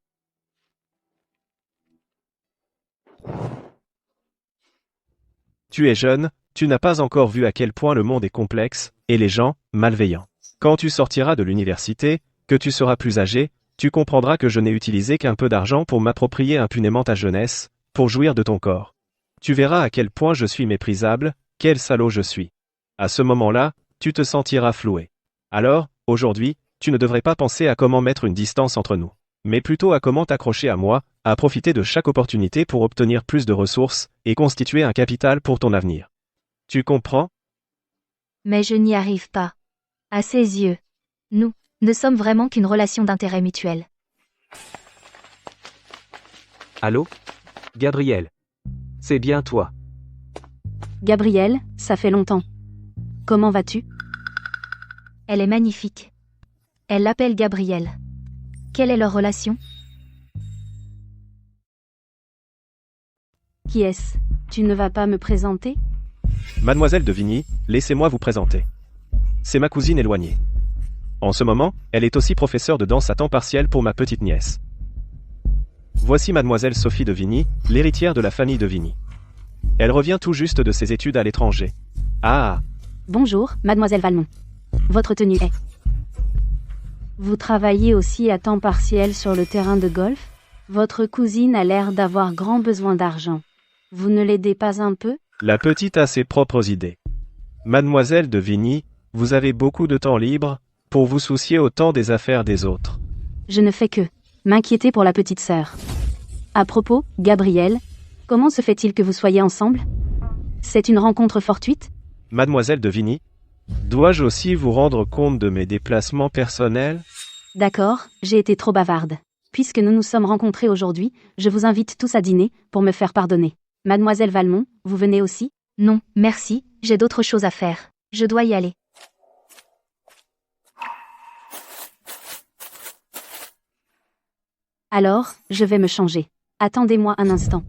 Tu es jeune, tu n'as pas encore vu à quel point le monde est complexe, et les gens, malveillants. Quand tu sortiras de l'université, que tu seras plus âgé, tu comprendras que je n'ai utilisé qu'un peu d'argent pour m'approprier impunément ta jeunesse, pour jouir de ton corps. Tu verras à quel point je suis méprisable, quel salaud je suis. À ce moment-là, tu te sentiras floué. Alors, aujourd'hui, tu ne devrais pas penser à comment mettre une distance entre nous, mais plutôt à comment t'accrocher à moi, à profiter de chaque opportunité pour obtenir plus de ressources, et constituer un capital pour ton avenir. Tu comprends? Mais je n'y arrive pas. À ses yeux, nous ne sommes vraiment qu'une relation d'intérêt mutuel. Allô? Gabriel. C'est bien toi. Gabriel, ça fait longtemps. Comment vas-tu? Elle est magnifique. Elle l'appelle Gabriel. Quelle est leur relation? Qui est-ce? Tu ne vas pas me présenter? Mademoiselle de Vigny, laissez-moi vous présenter. C'est ma cousine éloignée. En ce moment, elle est aussi professeure de danse à temps partiel pour ma petite nièce. Voici mademoiselle Sophie de Vigny, l'héritière de la famille de Vigny. Elle revient tout juste de ses études à l'étranger. Ah! Bonjour, mademoiselle Valmont. Votre tenue est... Vous travaillez aussi à temps partiel sur le terrain de golf? Votre cousine a l'air d'avoir grand besoin d'argent. Vous ne l'aidez pas un peu? La petite a ses propres idées. Mademoiselle de Vigny, vous avez beaucoup de temps libre, pour vous soucier autant des affaires des autres. Je ne fais que m'inquiéter pour la petite sœur. À propos, Gabriel, comment se fait-il que vous soyez ensemble? C'est une rencontre fortuite? Mademoiselle de Vigny, dois-je aussi vous rendre compte de mes déplacements personnels? D'accord, j'ai été trop bavarde. Puisque nous nous sommes rencontrés aujourd'hui, je vous invite tous à dîner, pour me faire pardonner. Mademoiselle Valmont, vous venez aussi? Non, merci, j'ai d'autres choses à faire. Je dois y aller. Alors, je vais me changer. Attendez-moi un instant.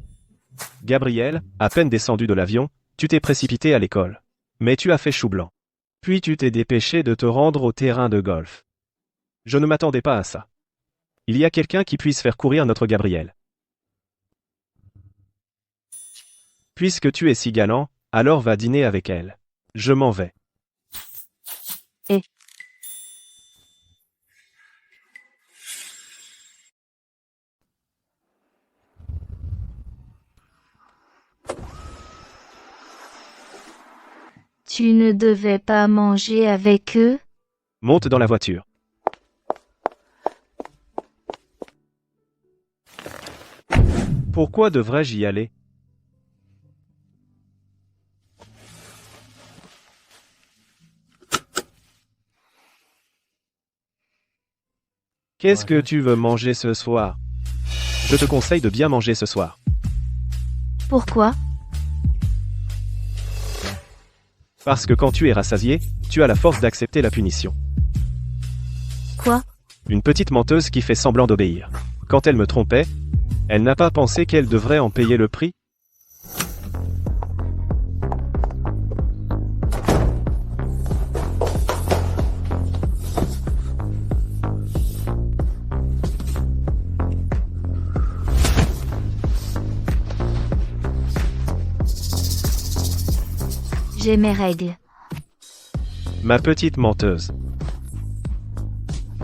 Gabriel, à peine descendu de l'avion, tu t'es précipité à l'école. Mais tu as fait chou blanc. Puis tu t'es dépêché de te rendre au terrain de golf. Je ne m'attendais pas à ça. Il y a quelqu'un qui puisse faire courir notre Gabriel. Puisque tu es si galant, alors va dîner avec elle. Je m'en vais. Tu ne devais pas manger avec eux? Monte dans la voiture. Pourquoi devrais-je y aller? Qu'est-ce que tu veux manger ce soir? Je te conseille de bien manger ce soir. Pourquoi? Parce que quand tu es rassasié, tu as la force d'accepter la punition. Quoi? Une petite menteuse qui fait semblant d'obéir. Quand elle me trompait, elle n'a pas pensé qu'elle devrait en payer le prix? J'ai mes règles. Ma petite menteuse.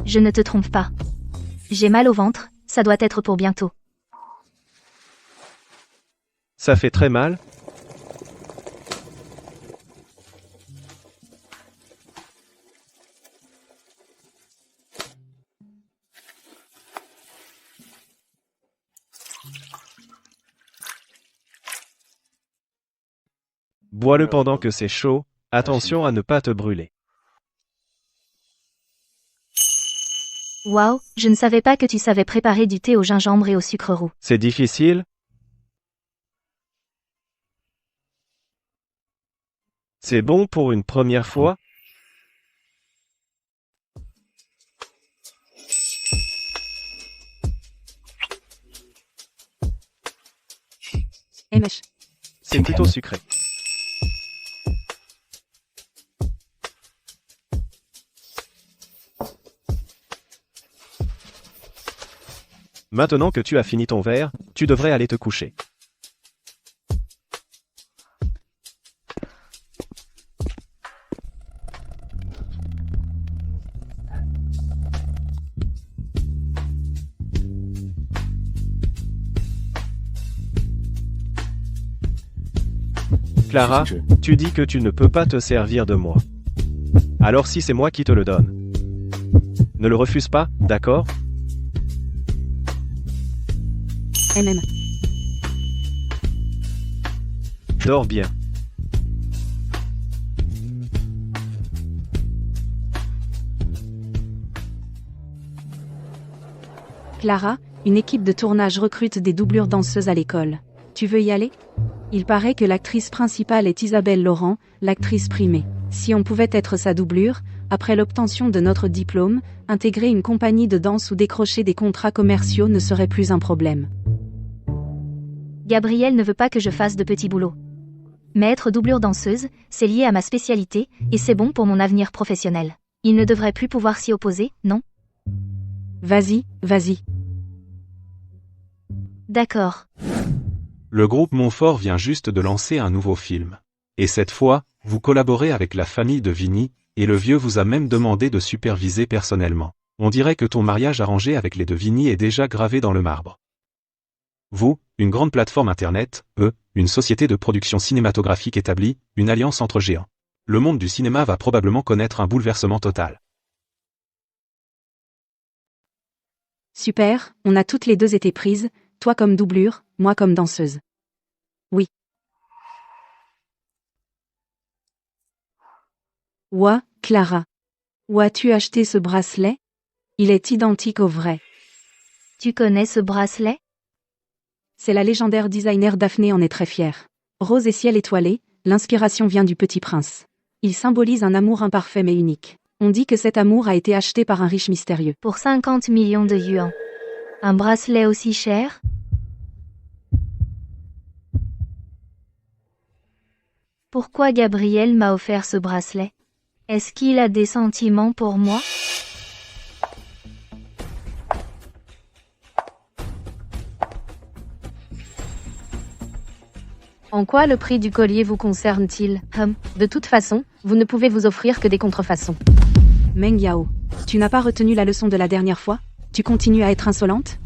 Je ne te trompe pas. J'ai mal au ventre, ça doit être pour bientôt. Ça fait très mal? Bois-le pendant que c'est chaud, attention à ne pas te brûler. Waouh, je ne savais pas que tu savais préparer du thé au gingembre et au sucre roux. C'est difficile? C'est bon pour une première fois? Mèche. C'est plutôt sucré. Maintenant que tu as fini ton verre, tu devrais aller te coucher. Clara, tu dis que tu ne peux pas te servir de moi. Alors si c'est moi qui te le donne. Ne le refuse pas, d'accord? MM. Dors bien. Clara, une équipe de tournage recrute des doublures danseuses à l'école. Tu veux y aller? Il paraît que l'actrice principale est Isabelle Laurent, l'actrice primée. Si on pouvait être sa doublure, après l'obtention de notre diplôme, intégrer une compagnie de danse ou décrocher des contrats commerciaux ne serait plus un problème. Gabriel ne veut pas que je fasse de petits boulots. Mais être doublure danseuse, c'est lié à ma spécialité, et c'est bon pour mon avenir professionnel. Il ne devrait plus pouvoir s'y opposer, non? Vas-y, vas-y. D'accord. Le groupe Montfort vient juste de lancer un nouveau film. Et cette fois, vous collaborez avec la famille de Vigny, et le vieux vous a même demandé de superviser personnellement. On dirait que ton mariage arrangé avec les de Vigny est déjà gravé dans le marbre. Vous, une grande plateforme internet, eux, une société de production cinématographique établie, une alliance entre géants. Le monde du cinéma va probablement connaître un bouleversement total. Super, on a toutes les deux été prises, toi comme doublure, moi comme danseuse. Oui. Ouah, Clara. Où as-tu acheté ce bracelet? Il est identique au vrai. Tu connais ce bracelet? C'est la légendaire designer Daphné en est très fière. Rose et ciel étoilé, l'inspiration vient du Petit Prince. Il symbolise un amour imparfait mais unique. On dit que cet amour a été acheté par un riche mystérieux. Pour 50 millions de yuans. Un bracelet aussi cher? Pourquoi Gabriel m'a offert ce bracelet? Est-ce qu'il a des sentiments pour moi? En quoi le prix du collier vous concerne-t-il? De toute façon, vous ne pouvez vous offrir que des contrefaçons. Meng Yao, tu n'as pas retenu la leçon de la dernière fois? Tu continues à être insolente?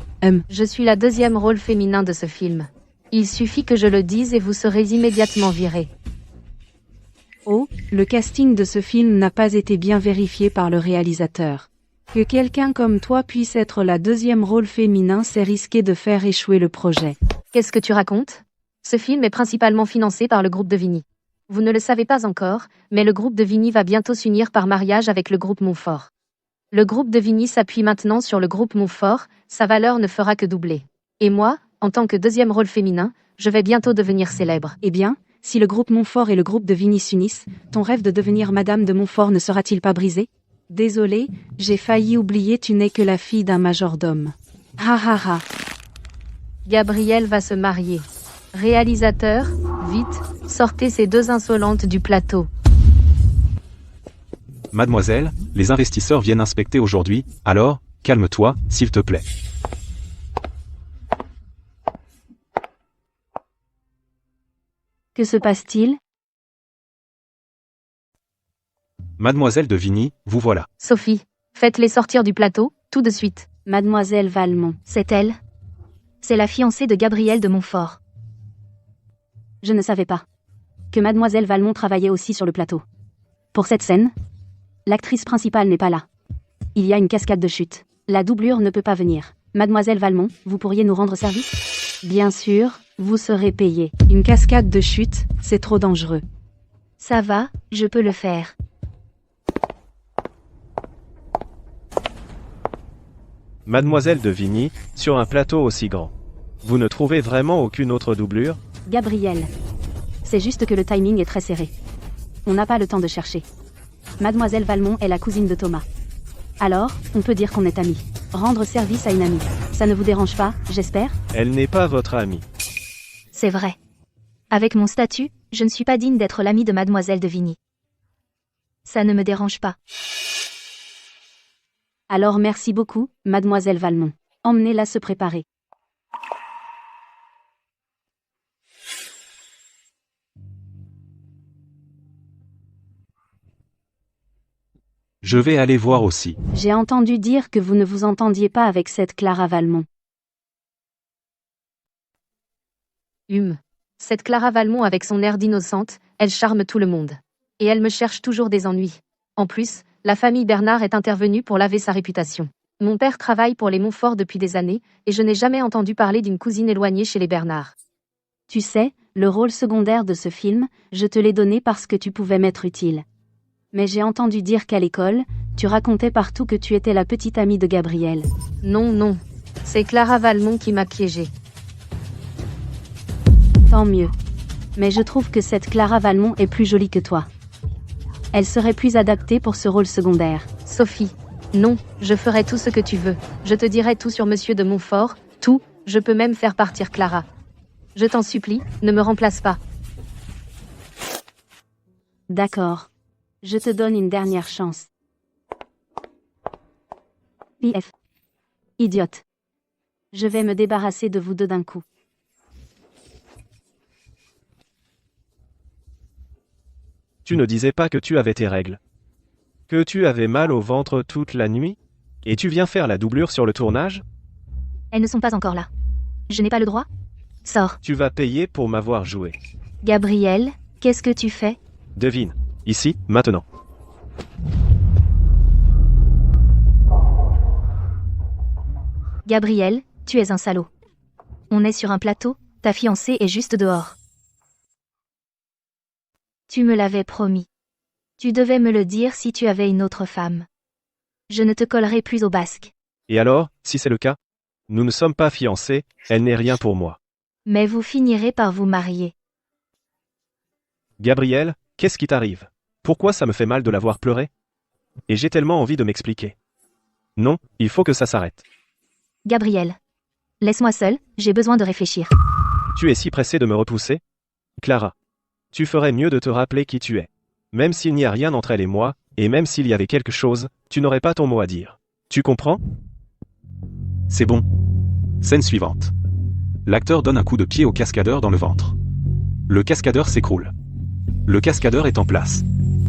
Je suis la deuxième rôle féminin de ce film. Il suffit que je le dise et vous serez immédiatement viré. Oh, le casting de ce film n'a pas été bien vérifié par le réalisateur. Que quelqu'un comme toi puisse être la deuxième rôle féminin, c'est risquer de faire échouer le projet. Qu'est-ce que tu racontes? Ce film est principalement financé par le groupe de Vigny. Vous ne le savez pas encore, mais le groupe de Vigny va bientôt s'unir par mariage avec le groupe Montfort. Le groupe de Vigny s'appuie maintenant sur le groupe Montfort, sa valeur ne fera que doubler. Et moi, en tant que deuxième rôle féminin, je vais bientôt devenir célèbre. Eh bien, si le groupe Montfort et le groupe de Vigny s'unissent, ton rêve de devenir Madame de Montfort ne sera-t-il pas brisé? Désolé, j'ai failli oublier, tu n'es que la fille d'un majordome. Ha ha ha. Gabriel va se marier. Réalisateur, vite, sortez ces deux insolentes du plateau. Mademoiselle, les investisseurs viennent inspecter aujourd'hui, alors, calme-toi, s'il te plaît. Que se passe-t-il? Mademoiselle de Vigny, vous voilà. Sophie, faites-les sortir du plateau, tout de suite. Mademoiselle Valmont. C'est elle? C'est la fiancée de Gabriel de Montfort. Je ne savais pas que Mademoiselle Valmont travaillait aussi sur le plateau. Pour cette scène, l'actrice principale n'est pas là. Il y a une cascade de chute. La doublure ne peut pas venir. Mademoiselle Valmont, vous pourriez nous rendre service? Bien sûr, vous serez payée. Une cascade de chute, c'est trop dangereux. Ça va, je peux le faire. Mademoiselle de Vigny, sur un plateau aussi grand. Vous ne trouvez vraiment aucune autre doublure? Gabriel. C'est juste que le timing est très serré. On n'a pas le temps de chercher. Mademoiselle Valmont est la cousine de Thomas. Alors, on peut dire qu'on est amis. Rendre service à une amie. Ça ne vous dérange pas, j'espère? Elle n'est pas votre amie. C'est vrai. Avec mon statut, je ne suis pas digne d'être l'amie de Mademoiselle de Vigny. Ça ne me dérange pas. Alors merci beaucoup, Mademoiselle Valmont. Emmenez-la se préparer. Je vais aller voir aussi. J'ai entendu dire que vous ne vous entendiez pas avec cette Clara Valmont. Cette Clara Valmont avec son air d'innocente, elle charme tout le monde. Et elle me cherche toujours des ennuis. En plus, la famille Bernard est intervenue pour laver sa réputation. Mon père travaille pour les Montfort depuis des années, et je n'ai jamais entendu parler d'une cousine éloignée chez les Bernard. Tu sais, le rôle secondaire de ce film, je te l'ai donné parce que tu pouvais m'être utile. Mais j'ai entendu dire qu'à l'école, tu racontais partout que tu étais la petite amie de Gabriel. Non, c'est Clara Valmont qui m'a piégée. Tant mieux. Mais je trouve que cette Clara Valmont est plus jolie que toi. Elle serait plus adaptée pour ce rôle secondaire. Sophie, non, je ferai tout ce que tu veux. Je te dirai tout sur Monsieur de Montfort, tout, je peux même faire partir Clara. Je t'en supplie, ne me remplace pas. D'accord. Je te donne une dernière chance. PF. Idiote. Je vais me débarrasser de vous deux d'un coup. Tu ne disais pas que tu avais tes règles. Que tu avais mal au ventre toute la nuit? Et tu viens faire la doublure sur le tournage? Elles ne sont pas encore là. Je n'ai pas le droit? Sors. Tu vas payer pour m'avoir joué. Gabriel, qu'est-ce que tu fais? Devine. Ici, maintenant. Gabriel, tu es un salaud. On est sur un plateau, ta fiancée est juste dehors. Tu me l'avais promis. Tu devais me le dire si tu avais une autre femme. Je ne te collerai plus au basque. Et alors, si c'est le cas? Nous ne sommes pas fiancés, elle n'est rien pour moi. Mais vous finirez par vous marier. Gabriel, qu'est-ce qui t'arrive? Pourquoi ça me fait mal de la voir pleurer? Et j'ai tellement envie de m'expliquer. Non, il faut que ça s'arrête. Gabriel. Laisse-moi seul, j'ai besoin de réfléchir. Tu es si pressé de me repousser? Clara. Tu ferais mieux de te rappeler qui tu es. Même s'il n'y a rien entre elle et moi, et même s'il y avait quelque chose, tu n'aurais pas ton mot à dire. Tu comprends? C'est bon. Scène suivante. L'acteur donne un coup de pied au cascadeur dans le ventre. Le cascadeur s'écroule. Le cascadeur est en place.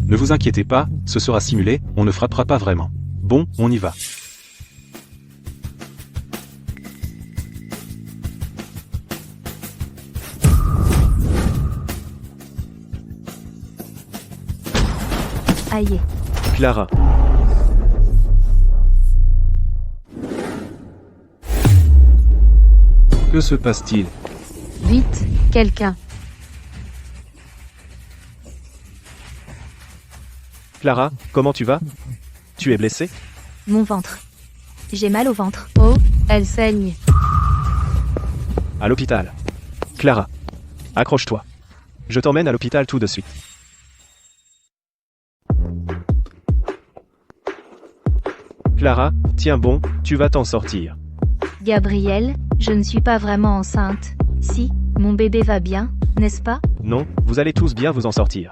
Ne vous inquiétez pas, ce sera simulé, on ne frappera pas vraiment. Bon, on y va. Aïe. Clara. Que se passe-t-il? Vite, quelqu'un. Clara, comment tu vas? Tu es blessée? Mon ventre. J'ai mal au ventre. Oh, elle saigne. À l'hôpital. Clara. Accroche-toi. Je t'emmène à l'hôpital tout de suite. Clara, tiens bon, tu vas t'en sortir. Gabriel, je ne suis pas vraiment enceinte. Si, mon bébé va bien, n'est-ce pas? Non, vous allez tous bien vous en sortir.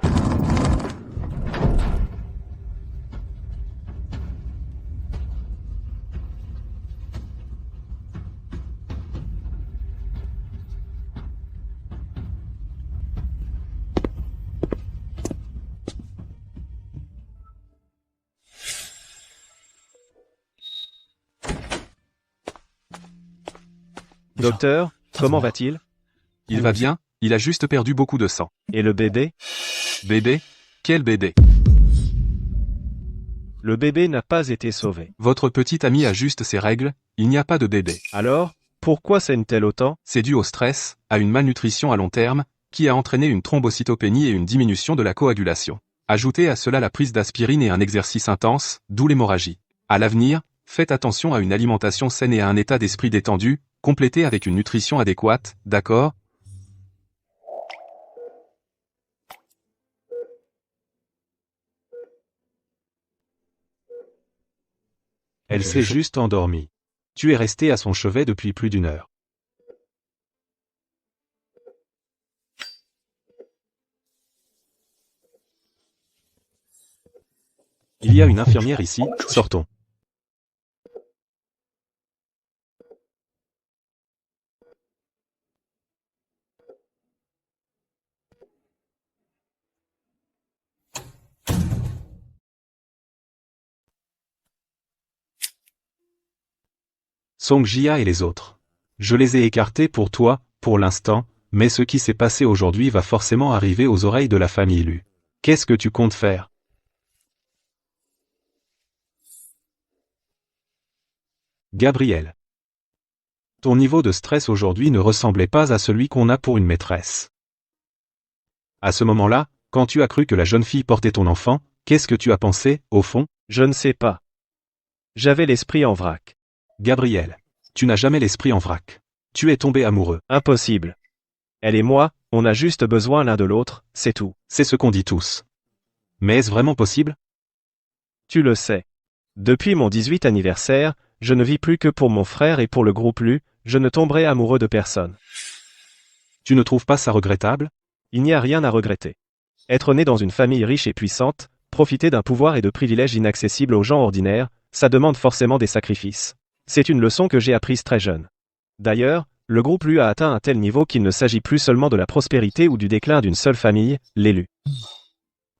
Docteur, comment va-t-il? Il va bien, il a juste perdu beaucoup de sang. Et le bébé? Bébé? Quel bébé? Le bébé n'a pas été sauvé. Votre petite amie a juste ses règles, il n'y a pas de bébé. Alors, pourquoi saigne-t-elle autant? C'est dû au stress, à une malnutrition à long terme, qui a entraîné une thrombocytopénie et une diminution de la coagulation. Ajoutez à cela la prise d'aspirine et un exercice intense, d'où l'hémorragie. À l'avenir, faites attention à une alimentation saine et à un état d'esprit détendu, complété avec une nutrition adéquate, d'accord? Elle s'est juste endormie. Tu es resté à son chevet depuis plus d'1 heure. Il y a une infirmière ici, sortons. Song Jia et les autres. Je les ai écartés pour toi, pour l'instant, mais ce qui s'est passé aujourd'hui va forcément arriver aux oreilles de la famille Lu. Qu'est-ce que tu comptes faire? Gabriel. Ton niveau de stress aujourd'hui ne ressemblait pas à celui qu'on a pour une maîtresse. À ce moment-là, quand tu as cru que la jeune fille portait ton enfant, qu'est-ce que tu as pensé, au fond? Je ne sais pas. J'avais l'esprit en vrac. Gabriel. Tu n'as jamais l'esprit en vrac. Tu es tombé amoureux. Impossible. Elle et moi, on a juste besoin l'un de l'autre, c'est tout. C'est ce qu'on dit tous. Mais est-ce vraiment possible? Tu le sais. Depuis mon 18 anniversaire, je ne vis plus que pour mon frère et pour le groupe Lu, je ne tomberai amoureux de personne. Tu ne trouves pas ça regrettable? Il n'y a rien à regretter. Être né dans une famille riche et puissante, profiter d'un pouvoir et de privilèges inaccessibles aux gens ordinaires, ça demande forcément des sacrifices. C'est une leçon que j'ai apprise très jeune. D'ailleurs, le groupe Lu a atteint un tel niveau qu'il ne s'agit plus seulement de la prospérité ou du déclin d'une seule famille, les Lu.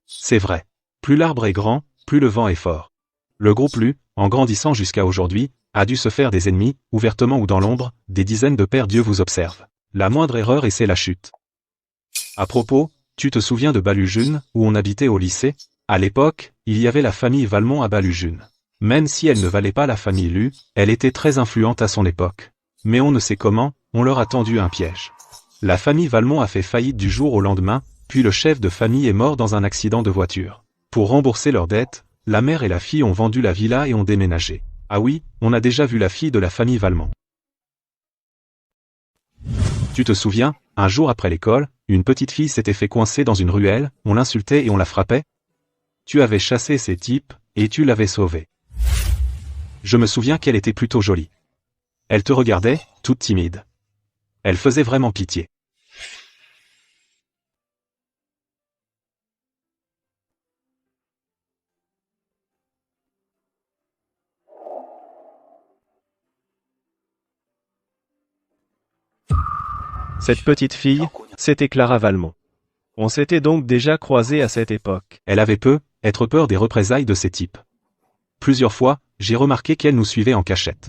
C'est vrai. Plus l'arbre est grand, plus le vent est fort. Le groupe Lu, en grandissant jusqu'à aujourd'hui, a dû se faire des ennemis, ouvertement ou dans l'ombre, des dizaines de pères Dieu vous observe. La moindre erreur et c'est la chute. À propos, tu te souviens de Balujun, où on habitait au lycée? À l'époque, il y avait la famille Valmont à Balujun. Même si elle ne valait pas la famille Lu, elle était très influente à son époque. Mais on ne sait comment, on leur a tendu un piège. La famille Valmont a fait faillite du jour au lendemain, puis le chef de famille est mort dans un accident de voiture. Pour rembourser leurs dettes, la mère et la fille ont vendu la villa et ont déménagé. Ah oui, on a déjà vu la fille de la famille Valmont. Tu te souviens, un jour après l'école, une petite fille s'était fait coincer dans une ruelle, on l'insultait et on la frappait? Tu avais chassé ces types, et tu l'avais sauvée. Je me souviens qu'elle était plutôt jolie. Elle te regardait, toute timide. Elle faisait vraiment pitié. Cette petite fille, c'était Clara Valmont. On s'était donc déjà croisés à cette époque. Elle avait être peur des représailles de ces types. Plusieurs fois, j'ai remarqué qu'elle nous suivait en cachette.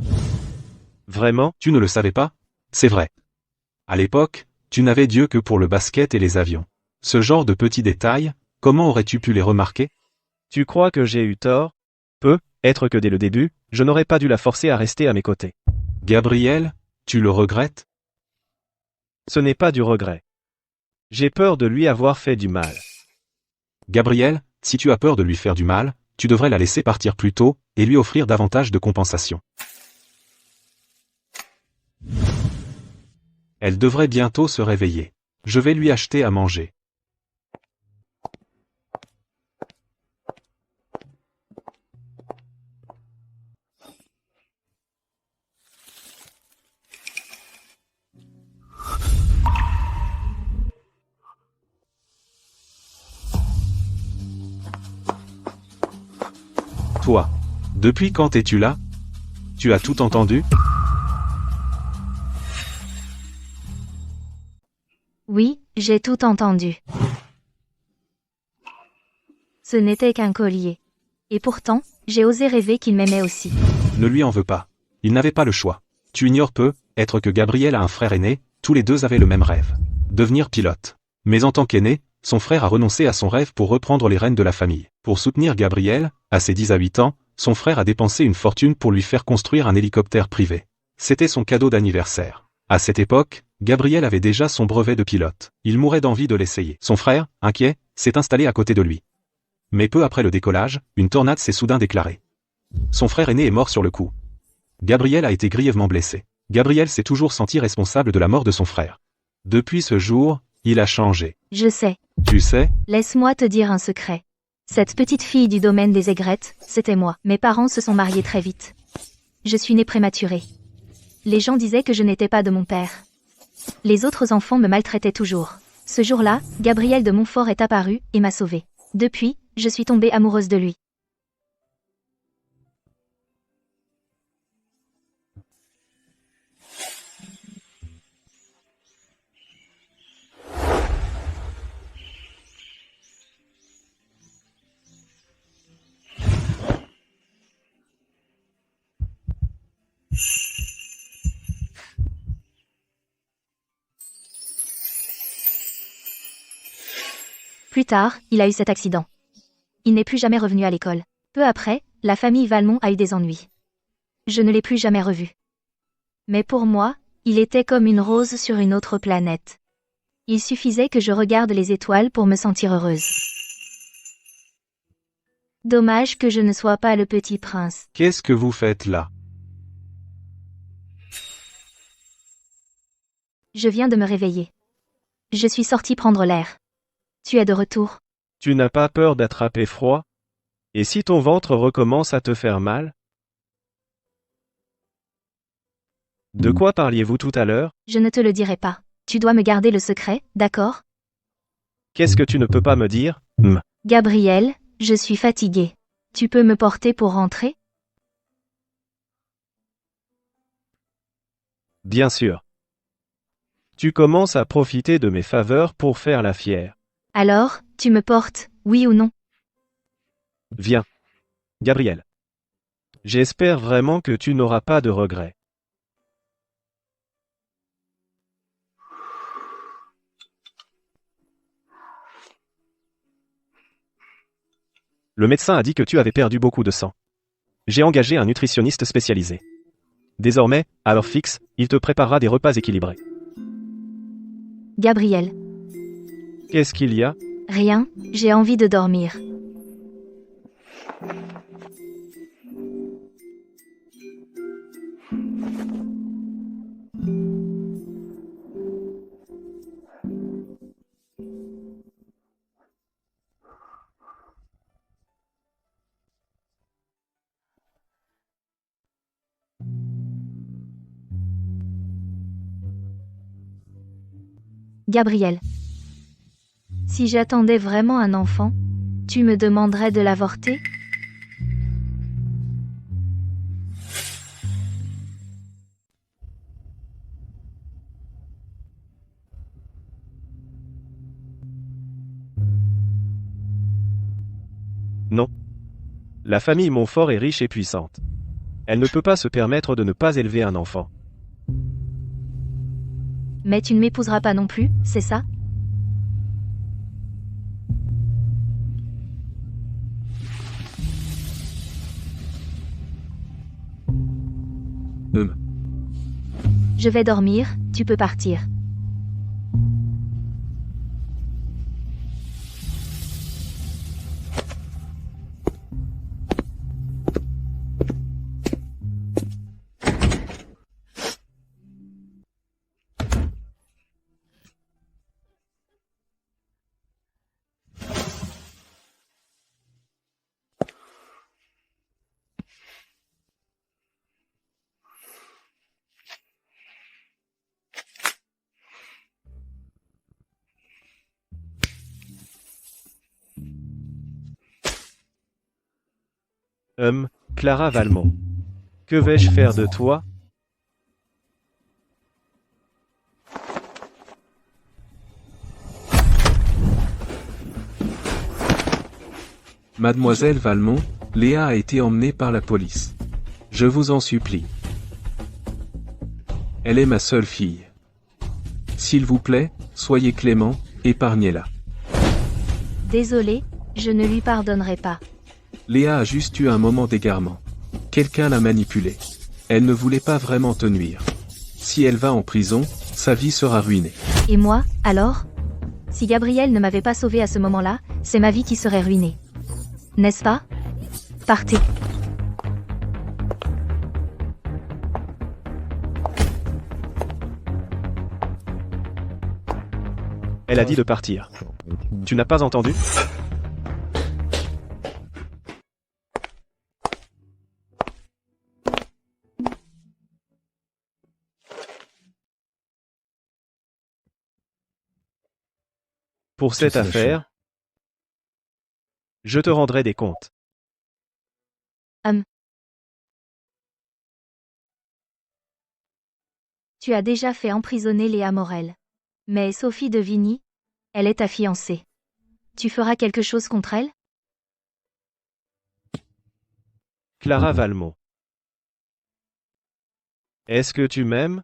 Vraiment? Tu ne le savais pas? C'est vrai. À l'époque, tu n'avais Dieu que pour le basket et les avions. Ce genre de petits détails, comment aurais-tu pu les remarquer? Tu crois que j'ai eu tort? Peut-être que dès le début, je n'aurais pas dû la forcer à rester à mes côtés. Gabriel, tu le regrettes? Ce n'est pas du regret. J'ai peur de lui avoir fait du mal. Gabriel, si tu as peur de lui faire du mal, tu devrais la laisser partir plus tôt, et lui offrir davantage de compensation. Elle devrait bientôt se réveiller. Je vais lui acheter à manger. Toi, depuis quand es-tu là? Tu as tout entendu? Oui, j'ai tout entendu. Ce n'était qu'un collier. Et pourtant, j'ai osé rêver qu'il m'aimait aussi. Ne lui en veux pas. Il n'avait pas le choix. Tu ignores peut-être que Gabriel a un frère aîné, tous les deux avaient le même rêve. Devenir pilote. Mais en tant qu'aîné, son frère a renoncé à son rêve pour reprendre les rênes de la famille. Pour soutenir Gabriel, à ses 10 à 8 ans, son frère a dépensé une fortune pour lui faire construire un hélicoptère privé. C'était son cadeau d'anniversaire. À cette époque, Gabriel avait déjà son brevet de pilote. Il mourait d'envie de l'essayer. Son frère, inquiet, s'est installé à côté de lui. Mais peu après le décollage, une tornade s'est soudain déclarée. Son frère aîné est mort sur le coup. Gabriel a été grièvement blessé. Gabriel s'est toujours senti responsable de la mort de son frère. Depuis ce jour, il a changé. Je sais. Tu sais? Laisse-moi te dire un secret. Cette petite fille du domaine des aigrettes, c'était moi. Mes parents se sont mariés très vite. Je suis née prématurée. Les gens disaient que je n'étais pas de mon père. Les autres enfants me maltraitaient toujours. Ce jour-là, Gabriel de Montfort est apparu et m'a sauvée. Depuis, je suis tombée amoureuse de lui. Plus tard, il a eu cet accident. Il n'est plus jamais revenu à l'école. Peu après, la famille Valmont a eu des ennuis. Je ne l'ai plus jamais revu. Mais pour moi, il était comme une rose sur une autre planète. Il suffisait que je regarde les étoiles pour me sentir heureuse. Dommage que je ne sois pas le petit prince. Qu'est-ce que vous faites là? Je viens de me réveiller. Je suis sortie prendre l'air. Tu es de retour. Tu n'as pas peur d'attraper froid? Et si ton ventre recommence à te faire mal? De quoi parliez-vous tout à l'heure? Je ne te le dirai pas. Tu dois me garder le secret, d'accord? Qu'est-ce que tu ne peux pas me dire? Gabriel, je suis fatiguée. Tu peux me porter pour rentrer? Bien sûr. Tu commences à profiter de mes faveurs pour faire la fière. Alors, tu me portes, oui ou non? Viens. Gabriel. J'espère vraiment que tu n'auras pas de regrets. Le médecin a dit que tu avais perdu beaucoup de sang. J'ai engagé un nutritionniste spécialisé. Désormais, à l'heure fixe, il te préparera des repas équilibrés. Gabriel. Qu'est-ce qu'il y a? Rien, j'ai envie de dormir. Gabriel. Si j'attendais vraiment un enfant, tu me demanderais de l'avorter? Non. La famille Montfort est riche et puissante. Elle ne peut pas se permettre de ne pas élever un enfant. Mais tu ne m'épouseras pas non plus, c'est ça? Je vais dormir, tu peux partir. Clara Valmont. Que vais-je faire de toi? Mademoiselle Valmont, Léa a été emmenée par la police. Je vous en supplie. Elle est ma seule fille. S'il vous plaît, soyez clément, épargnez-la. Désolé, je ne lui pardonnerai pas. Léa a juste eu un moment d'égarement. Quelqu'un l'a manipulée. Elle ne voulait pas vraiment te nuire. Si elle va en prison, sa vie sera ruinée. Et moi, alors? Si Gabriel ne m'avait pas sauvée à ce moment-là, c'est ma vie qui serait ruinée. N'est-ce pas? Partez. Elle a dit de partir. Tu n'as pas entendu? Pour cette affaire, je te rendrai des comptes. Tu as déjà fait emprisonner Léa Morel. Mais Sophie de Vigny, elle est ta fiancée. Tu feras quelque chose contre elle? Clara Valmont. Est-ce que tu m'aimes?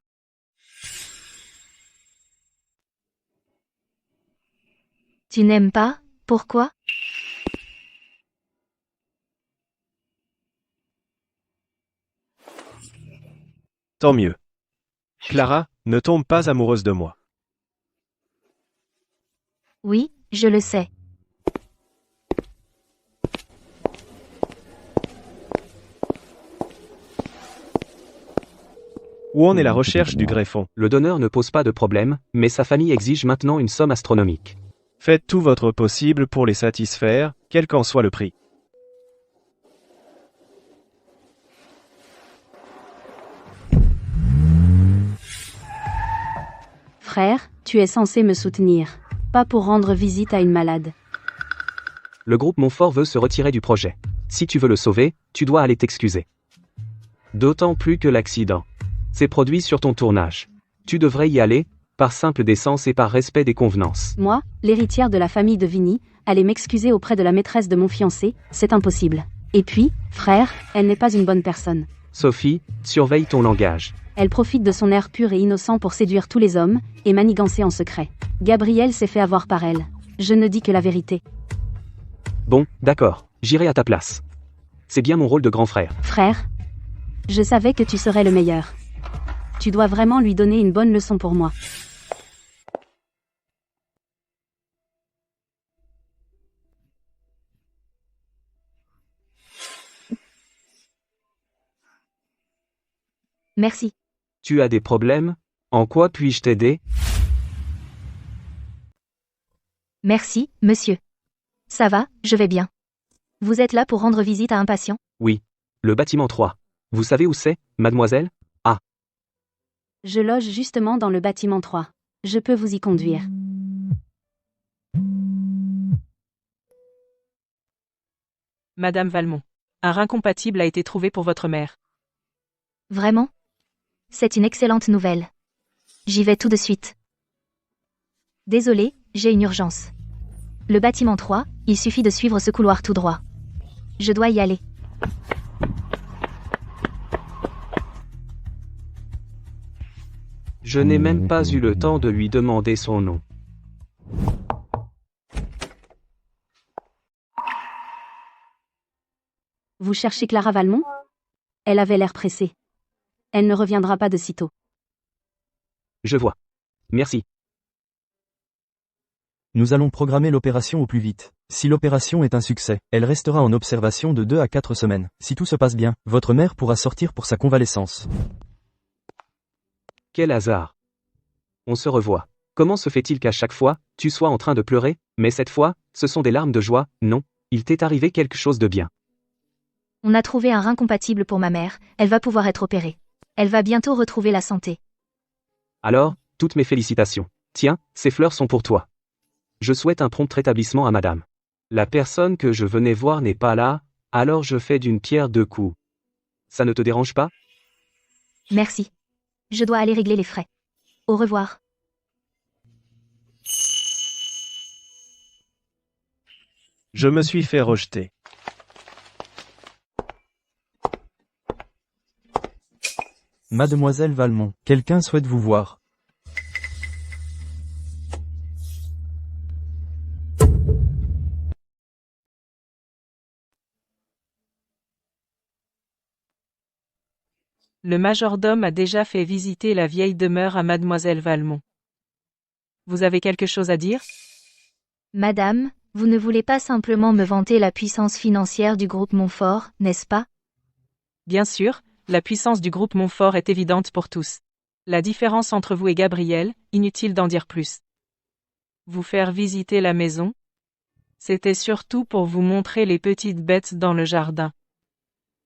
Tu n'aimes pas? Pourquoi? Tant mieux. Clara, ne tombe pas amoureuse de moi. Oui, je le sais. Où en est la recherche du greffon? Le donneur ne pose pas de problème, mais sa famille exige maintenant une somme astronomique. Faites tout votre possible pour les satisfaire, quel qu'en soit le prix. Frère, tu es censé me soutenir. Pas pour rendre visite à une malade. Le groupe Montfort veut se retirer du projet. Si tu veux le sauver, tu dois aller t'excuser. D'autant plus que l'accident s'est produit sur ton tournage. Tu devrais y aller, par simple décence et par respect des convenances. Moi, l'héritière de la famille de Vigny, aller m'excuser auprès de la maîtresse de mon fiancé, c'est impossible. Et puis, frère, elle n'est pas une bonne personne. Sophie, surveille ton langage. Elle profite de son air pur et innocent pour séduire tous les hommes, et manigancer en secret. Gabriel s'est fait avoir par elle. Je ne dis que la vérité. Bon, d'accord, j'irai à ta place. C'est bien mon rôle de grand frère. Frère, je savais que tu serais le meilleur. Tu dois vraiment lui donner une bonne leçon pour moi. Merci. Tu as des problèmes? En quoi puis-je t'aider? Merci, monsieur. Ça va, je vais bien. Vous êtes là pour rendre visite à un patient? Oui. Le bâtiment 3. Vous savez où c'est, mademoiselle? Ah. Je loge justement dans le bâtiment 3. Je peux vous y conduire. Madame Valmont. Un rein compatible a été trouvé pour votre mère. Vraiment? C'est une excellente nouvelle. J'y vais tout de suite. Désolé, j'ai une urgence. Le bâtiment 3, il suffit de suivre ce couloir tout droit. Je dois y aller. Je n'ai même pas eu le temps de lui demander son nom. Vous cherchez Clara Valmont? Elle avait l'air pressée. Elle ne reviendra pas de sitôt. Je vois. Merci. Nous allons programmer l'opération au plus vite. Si l'opération est un succès, elle restera en observation de 2 à 4 semaines. Si tout se passe bien, votre mère pourra sortir pour sa convalescence. Quel hasard. On se revoit. Comment se fait-il qu'à chaque fois, tu sois en train de pleurer, mais cette fois, ce sont des larmes de joie? Non, il t'est arrivé quelque chose de bien. On a trouvé un rein compatible pour ma mère, elle va pouvoir être opérée. Elle va bientôt retrouver la santé. Alors, toutes mes félicitations. Tiens, ces fleurs sont pour toi. Je souhaite un prompt rétablissement à madame. La personne que je venais voir n'est pas là, alors je fais d'une pierre 2 coups. Ça ne te dérange pas? Merci. Je dois aller régler les frais. Au revoir. Je me suis fait rejeter. Mademoiselle Valmont, quelqu'un souhaite vous voir. Le majordome a déjà fait visiter la vieille demeure à mademoiselle Valmont. Vous avez quelque chose à dire? Madame, vous ne voulez pas simplement me vanter la puissance financière du groupe Montfort, n'est-ce pas? Bien sûr, la puissance du groupe Montfort est évidente pour tous. La différence entre vous et Gabriel, inutile d'en dire plus. Vous faire visiter la maison? C'était surtout pour vous montrer les petites bêtes dans le jardin.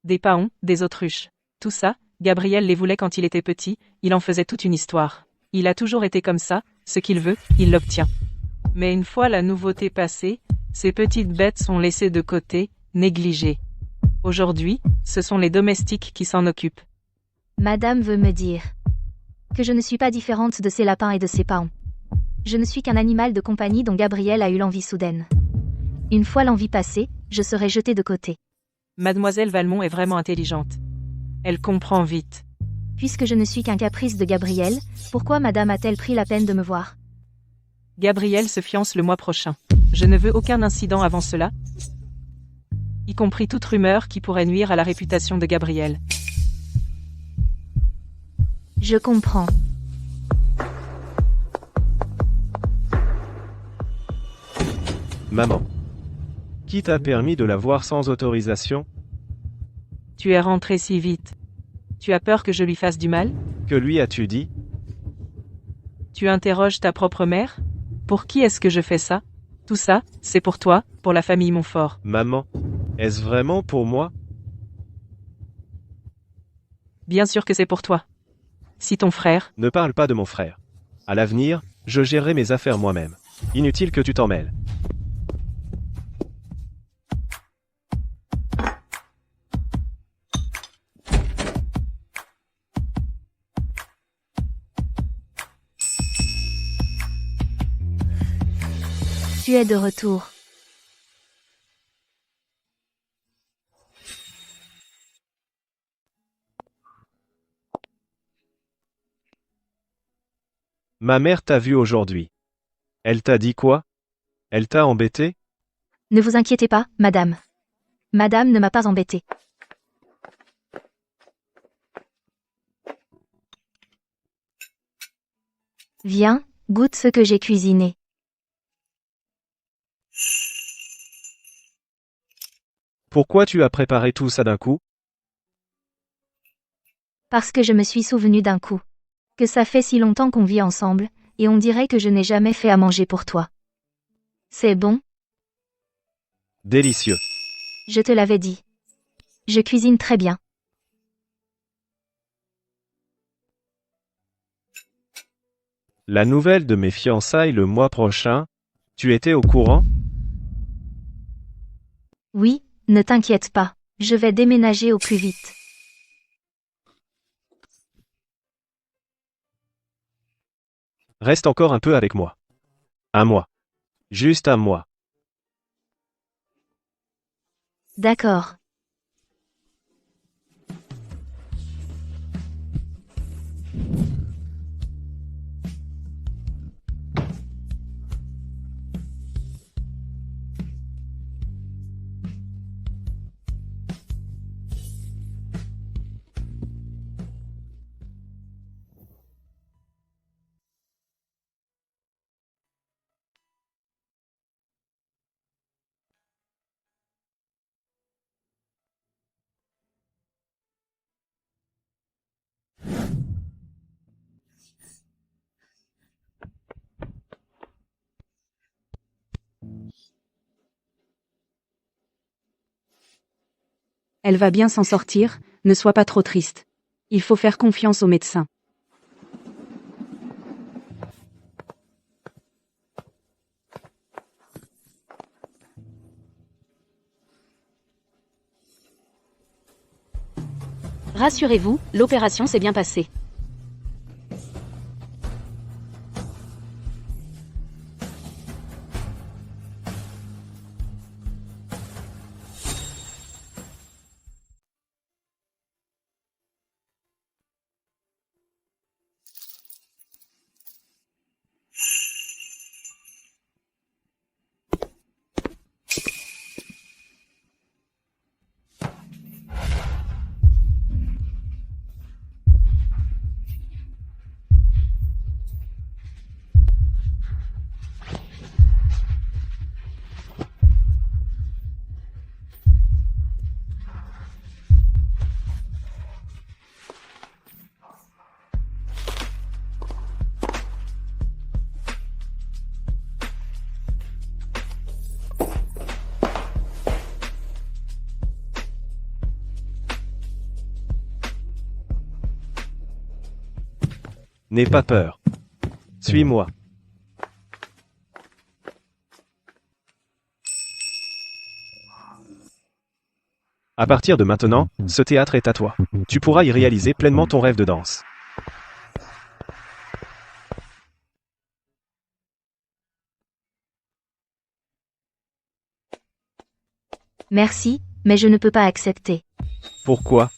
Des paons, des autruches. Tout ça, Gabriel les voulait quand il était petit, il en faisait toute une histoire. Il a toujours été comme ça, ce qu'il veut, il l'obtient. Mais une fois la nouveauté passée, ces petites bêtes sont laissées de côté, négligées. Aujourd'hui, ce sont les domestiques qui s'en occupent. Madame veut me dire que je ne suis pas différente de ces lapins et de ces paons. Je ne suis qu'un animal de compagnie dont Gabriel a eu l'envie soudaine. Une fois l'envie passée, je serai jetée de côté. Mademoiselle Valmont est vraiment intelligente. Elle comprend vite. Puisque je ne suis qu'un caprice de Gabriel, pourquoi madame a-t-elle pris la peine de me voir? Gabriel se fiance le mois prochain. Je ne veux aucun incident avant cela, y compris toute rumeur qui pourrait nuire à la réputation de Gabriel. Je comprends. Maman. Qui t'a permis de la voir sans autorisation? Tu es rentré si vite. Tu as peur que je lui fasse du mal? Que lui as-tu dit? Tu interroges ta propre mère? Pour qui est-ce que je fais ça? Tout ça, c'est pour toi, pour la famille Montfort. Maman. Est-ce vraiment pour moi? Bien sûr que c'est pour toi. Si ton frère... Ne parle pas de mon frère. À l'avenir, je gérerai mes affaires moi-même. Inutile que tu t'en mêles. Tu es de retour. Ma mère t'a vu aujourd'hui. Elle t'a dit quoi? Elle t'a embêté? Ne vous inquiétez pas, madame. Madame ne m'a pas embêtée. Viens, goûte ce que j'ai cuisiné. Pourquoi tu as préparé tout ça d'un coup? Parce que je me suis souvenu d'un coup. Que ça fait si longtemps qu'on vit ensemble, et on dirait que je n'ai jamais fait à manger pour toi. C'est bon? Délicieux. Je te l'avais dit. Je cuisine très bien. La nouvelle de mes fiançailles le mois prochain, tu étais au courant? Oui, ne t'inquiète pas. Je vais déménager au plus vite. Reste encore un peu avec moi. Un mois. Juste un mois. D'accord. Elle va bien s'en sortir, ne sois pas trop triste. Il faut faire confiance aux médecins. Rassurez-vous, l'opération s'est bien passée. N'aie pas peur. Suis-moi. À partir de maintenant, ce théâtre est à toi. Tu pourras y réaliser pleinement ton rêve de danse. Merci, mais je ne peux pas accepter. Pourquoi?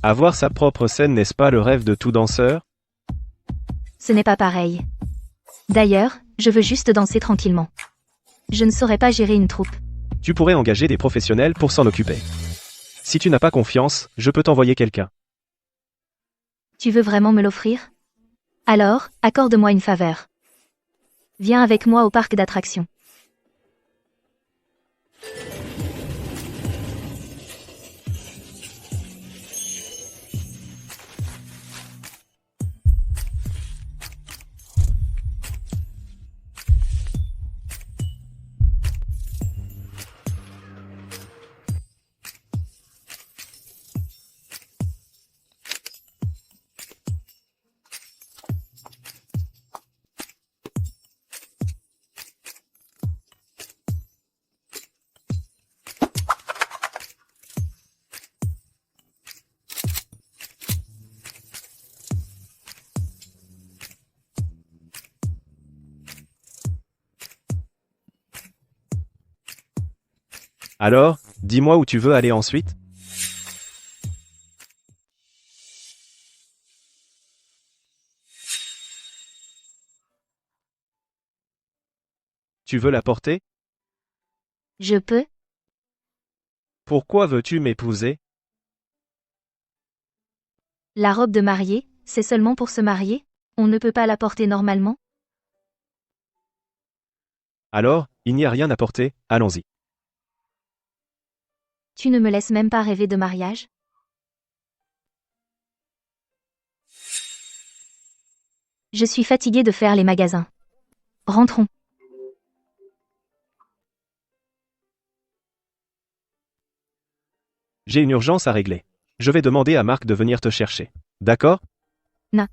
Avoir sa propre scène n'est-ce pas le rêve de tout danseur? Ce n'est pas pareil. D'ailleurs, je veux juste danser tranquillement. Je ne saurais pas gérer une troupe. Tu pourrais engager des professionnels pour s'en occuper. Si tu n'as pas confiance, je peux t'envoyer quelqu'un. Tu veux vraiment me l'offrir? Alors, accorde-moi une faveur. Viens avec moi au parc d'attractions. Alors, dis-moi où tu veux aller ensuite? Tu veux la porter? Je peux? Pourquoi veux-tu m'épouser? La robe de mariée, c'est seulement pour se marier? On ne peut pas la porter normalement? Alors, il n'y a rien à porter, allons-y. Tu ne me laisses même pas rêver de mariage? Je suis fatiguée de faire les magasins. Rentrons. J'ai une urgence à régler. Je vais demander à Marc de venir te chercher. D'accord? Non.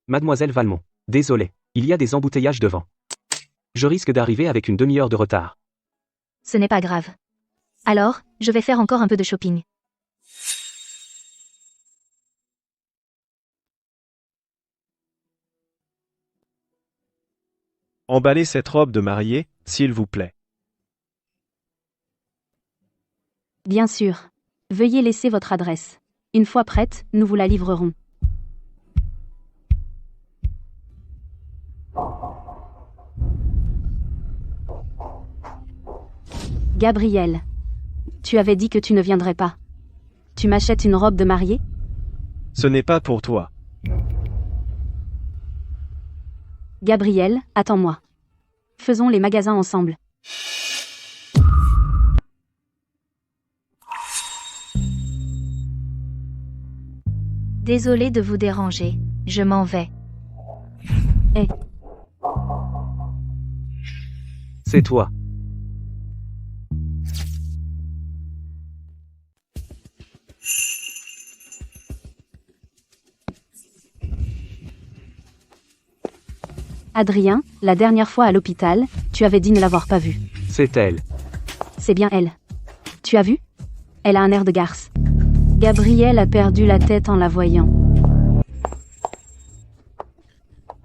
Mademoiselle Valmont, désolé, il y a des embouteillages devant. Je risque d'arriver avec une demi-heure de retard. Ce n'est pas grave. Alors, je vais faire encore un peu de shopping. Emballez cette robe de mariée, s'il vous plaît. Bien sûr. Veuillez laisser votre adresse. Une fois prête, nous vous la livrerons. Gabriel. Tu avais dit que tu ne viendrais pas. Tu m'achètes une robe de mariée? Ce n'est pas pour toi. Gabriel, attends-moi. Faisons les magasins ensemble. Désolée de vous déranger. Je m'en vais. C'est toi. Adrien, la dernière fois à l'hôpital, tu avais dit ne l'avoir pas vue. C'est elle. C'est bien elle. Tu as vu? Elle a un air de garce. Gabriel a perdu la tête en la voyant.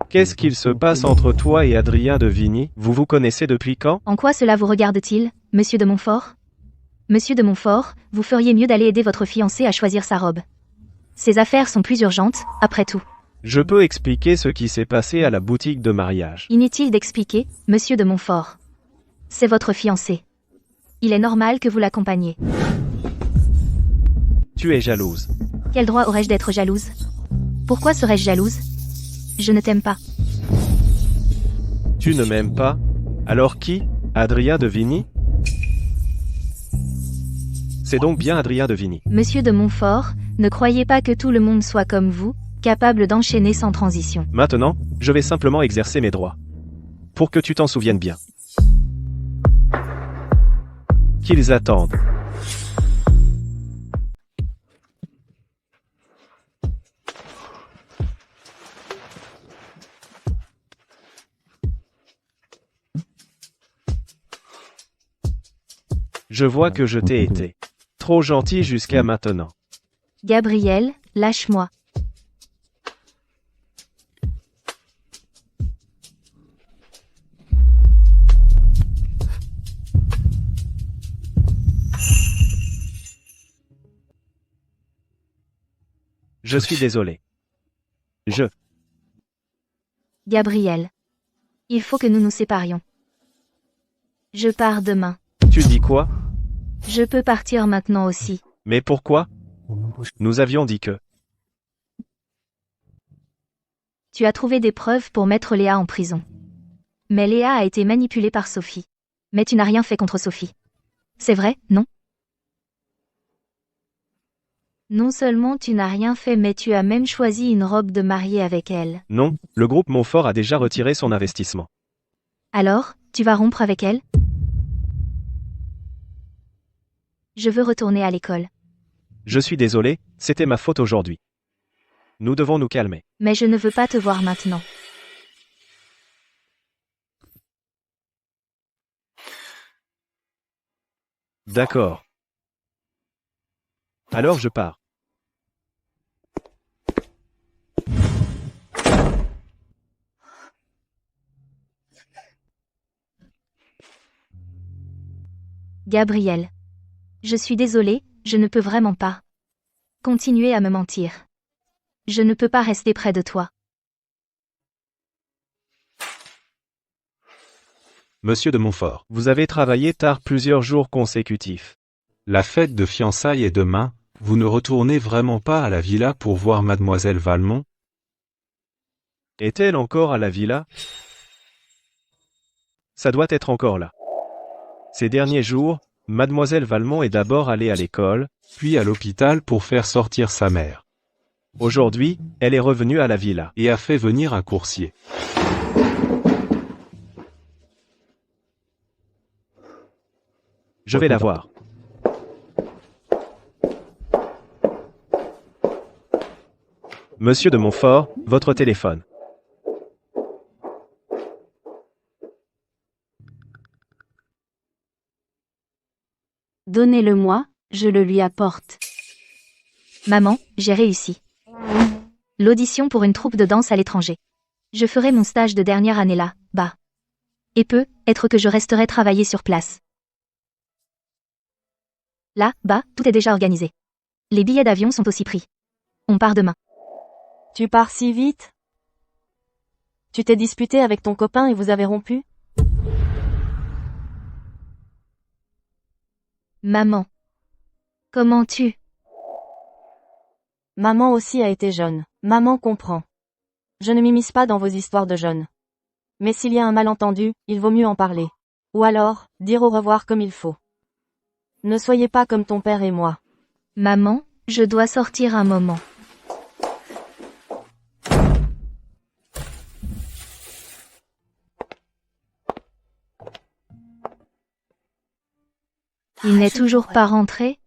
Qu'est-ce qu'il se passe entre toi et Adrien de Vigny? Vous vous connaissez depuis quand? En quoi cela vous regarde-t-il, monsieur de Montfort? Monsieur de Montfort, vous feriez mieux d'aller aider votre fiancé à choisir sa robe. Ses affaires sont plus urgentes, après tout. Je peux expliquer ce qui s'est passé à la boutique de mariage. Inutile d'expliquer, monsieur de Montfort. C'est votre fiancé. Il est normal que vous l'accompagniez. Tu es jalouse. Quel droit aurais-je d'être jalouse? Pourquoi serais-je jalouse? Je ne t'aime pas. Tu ne m'aimes pas? Alors qui? Adrien de Vigny? C'est donc bien Adrien de Vigny. Monsieur de Montfort, ne croyez pas que tout le monde soit comme vous, capable d'enchaîner sans transition. Maintenant, je vais simplement exercer mes droits. Pour que tu t'en souviennes bien. Qu'ils attendent. Je vois que je t'ai été trop gentil jusqu'à maintenant. Gabriel, lâche-moi. Je suis désolé. Gabriel. Il faut que nous nous séparions. Je pars demain. Tu dis quoi? Je peux partir maintenant aussi. Mais pourquoi? Nous avions dit que... Tu as trouvé des preuves pour mettre Léa en prison. Mais Léa a été manipulée par Sophie. Mais tu n'as rien fait contre Sophie. C'est vrai, non? Non seulement tu n'as rien fait, mais tu as même choisi une robe de mariée avec elle. Non, le groupe Montfort a déjà retiré son investissement. Alors, tu vas rompre avec elle? Je veux retourner à l'école. Je suis désolé, c'était ma faute aujourd'hui. Nous devons nous calmer. Mais je ne veux pas te voir maintenant. D'accord. Alors je pars. Gabriel. Je suis désolée, je ne peux vraiment pas. Continuer à me mentir. Je ne peux pas rester près de toi. Monsieur de Montfort. Vous avez travaillé tard plusieurs jours consécutifs. La fête de fiançailles est demain, vous ne retournez vraiment pas à la villa pour voir mademoiselle Valmont? Est-elle encore à la villa? Ça doit être encore là. Ces derniers jours, mademoiselle Valmont est d'abord allée à l'école, puis à l'hôpital pour faire sortir sa mère. Aujourd'hui, elle est revenue à la villa. Et a fait venir un coursier. Je vais la voir. Monsieur de Montfort, votre téléphone. Donnez-le-moi, je le lui apporte. Maman, j'ai réussi. L'audition pour une troupe de danse à l'étranger. Je ferai mon stage de dernière année là-bas. Et peut-être que je resterai travailler sur place. Là-bas, tout est déjà organisé. Les billets d'avion sont aussi pris. On part demain. Tu pars si vite? Tu t'es disputé avec ton copain et vous avez rompu? Maman. Comment tu... Maman aussi a été jeune. Maman comprend. Je ne m'immisce pas dans vos histoires de jeunes. Mais s'il y a un malentendu, il vaut mieux en parler. Ou alors, dire au revoir comme il faut. Ne soyez pas comme ton père et moi. Maman, je dois sortir un moment. Il n'est toujours pas rentré?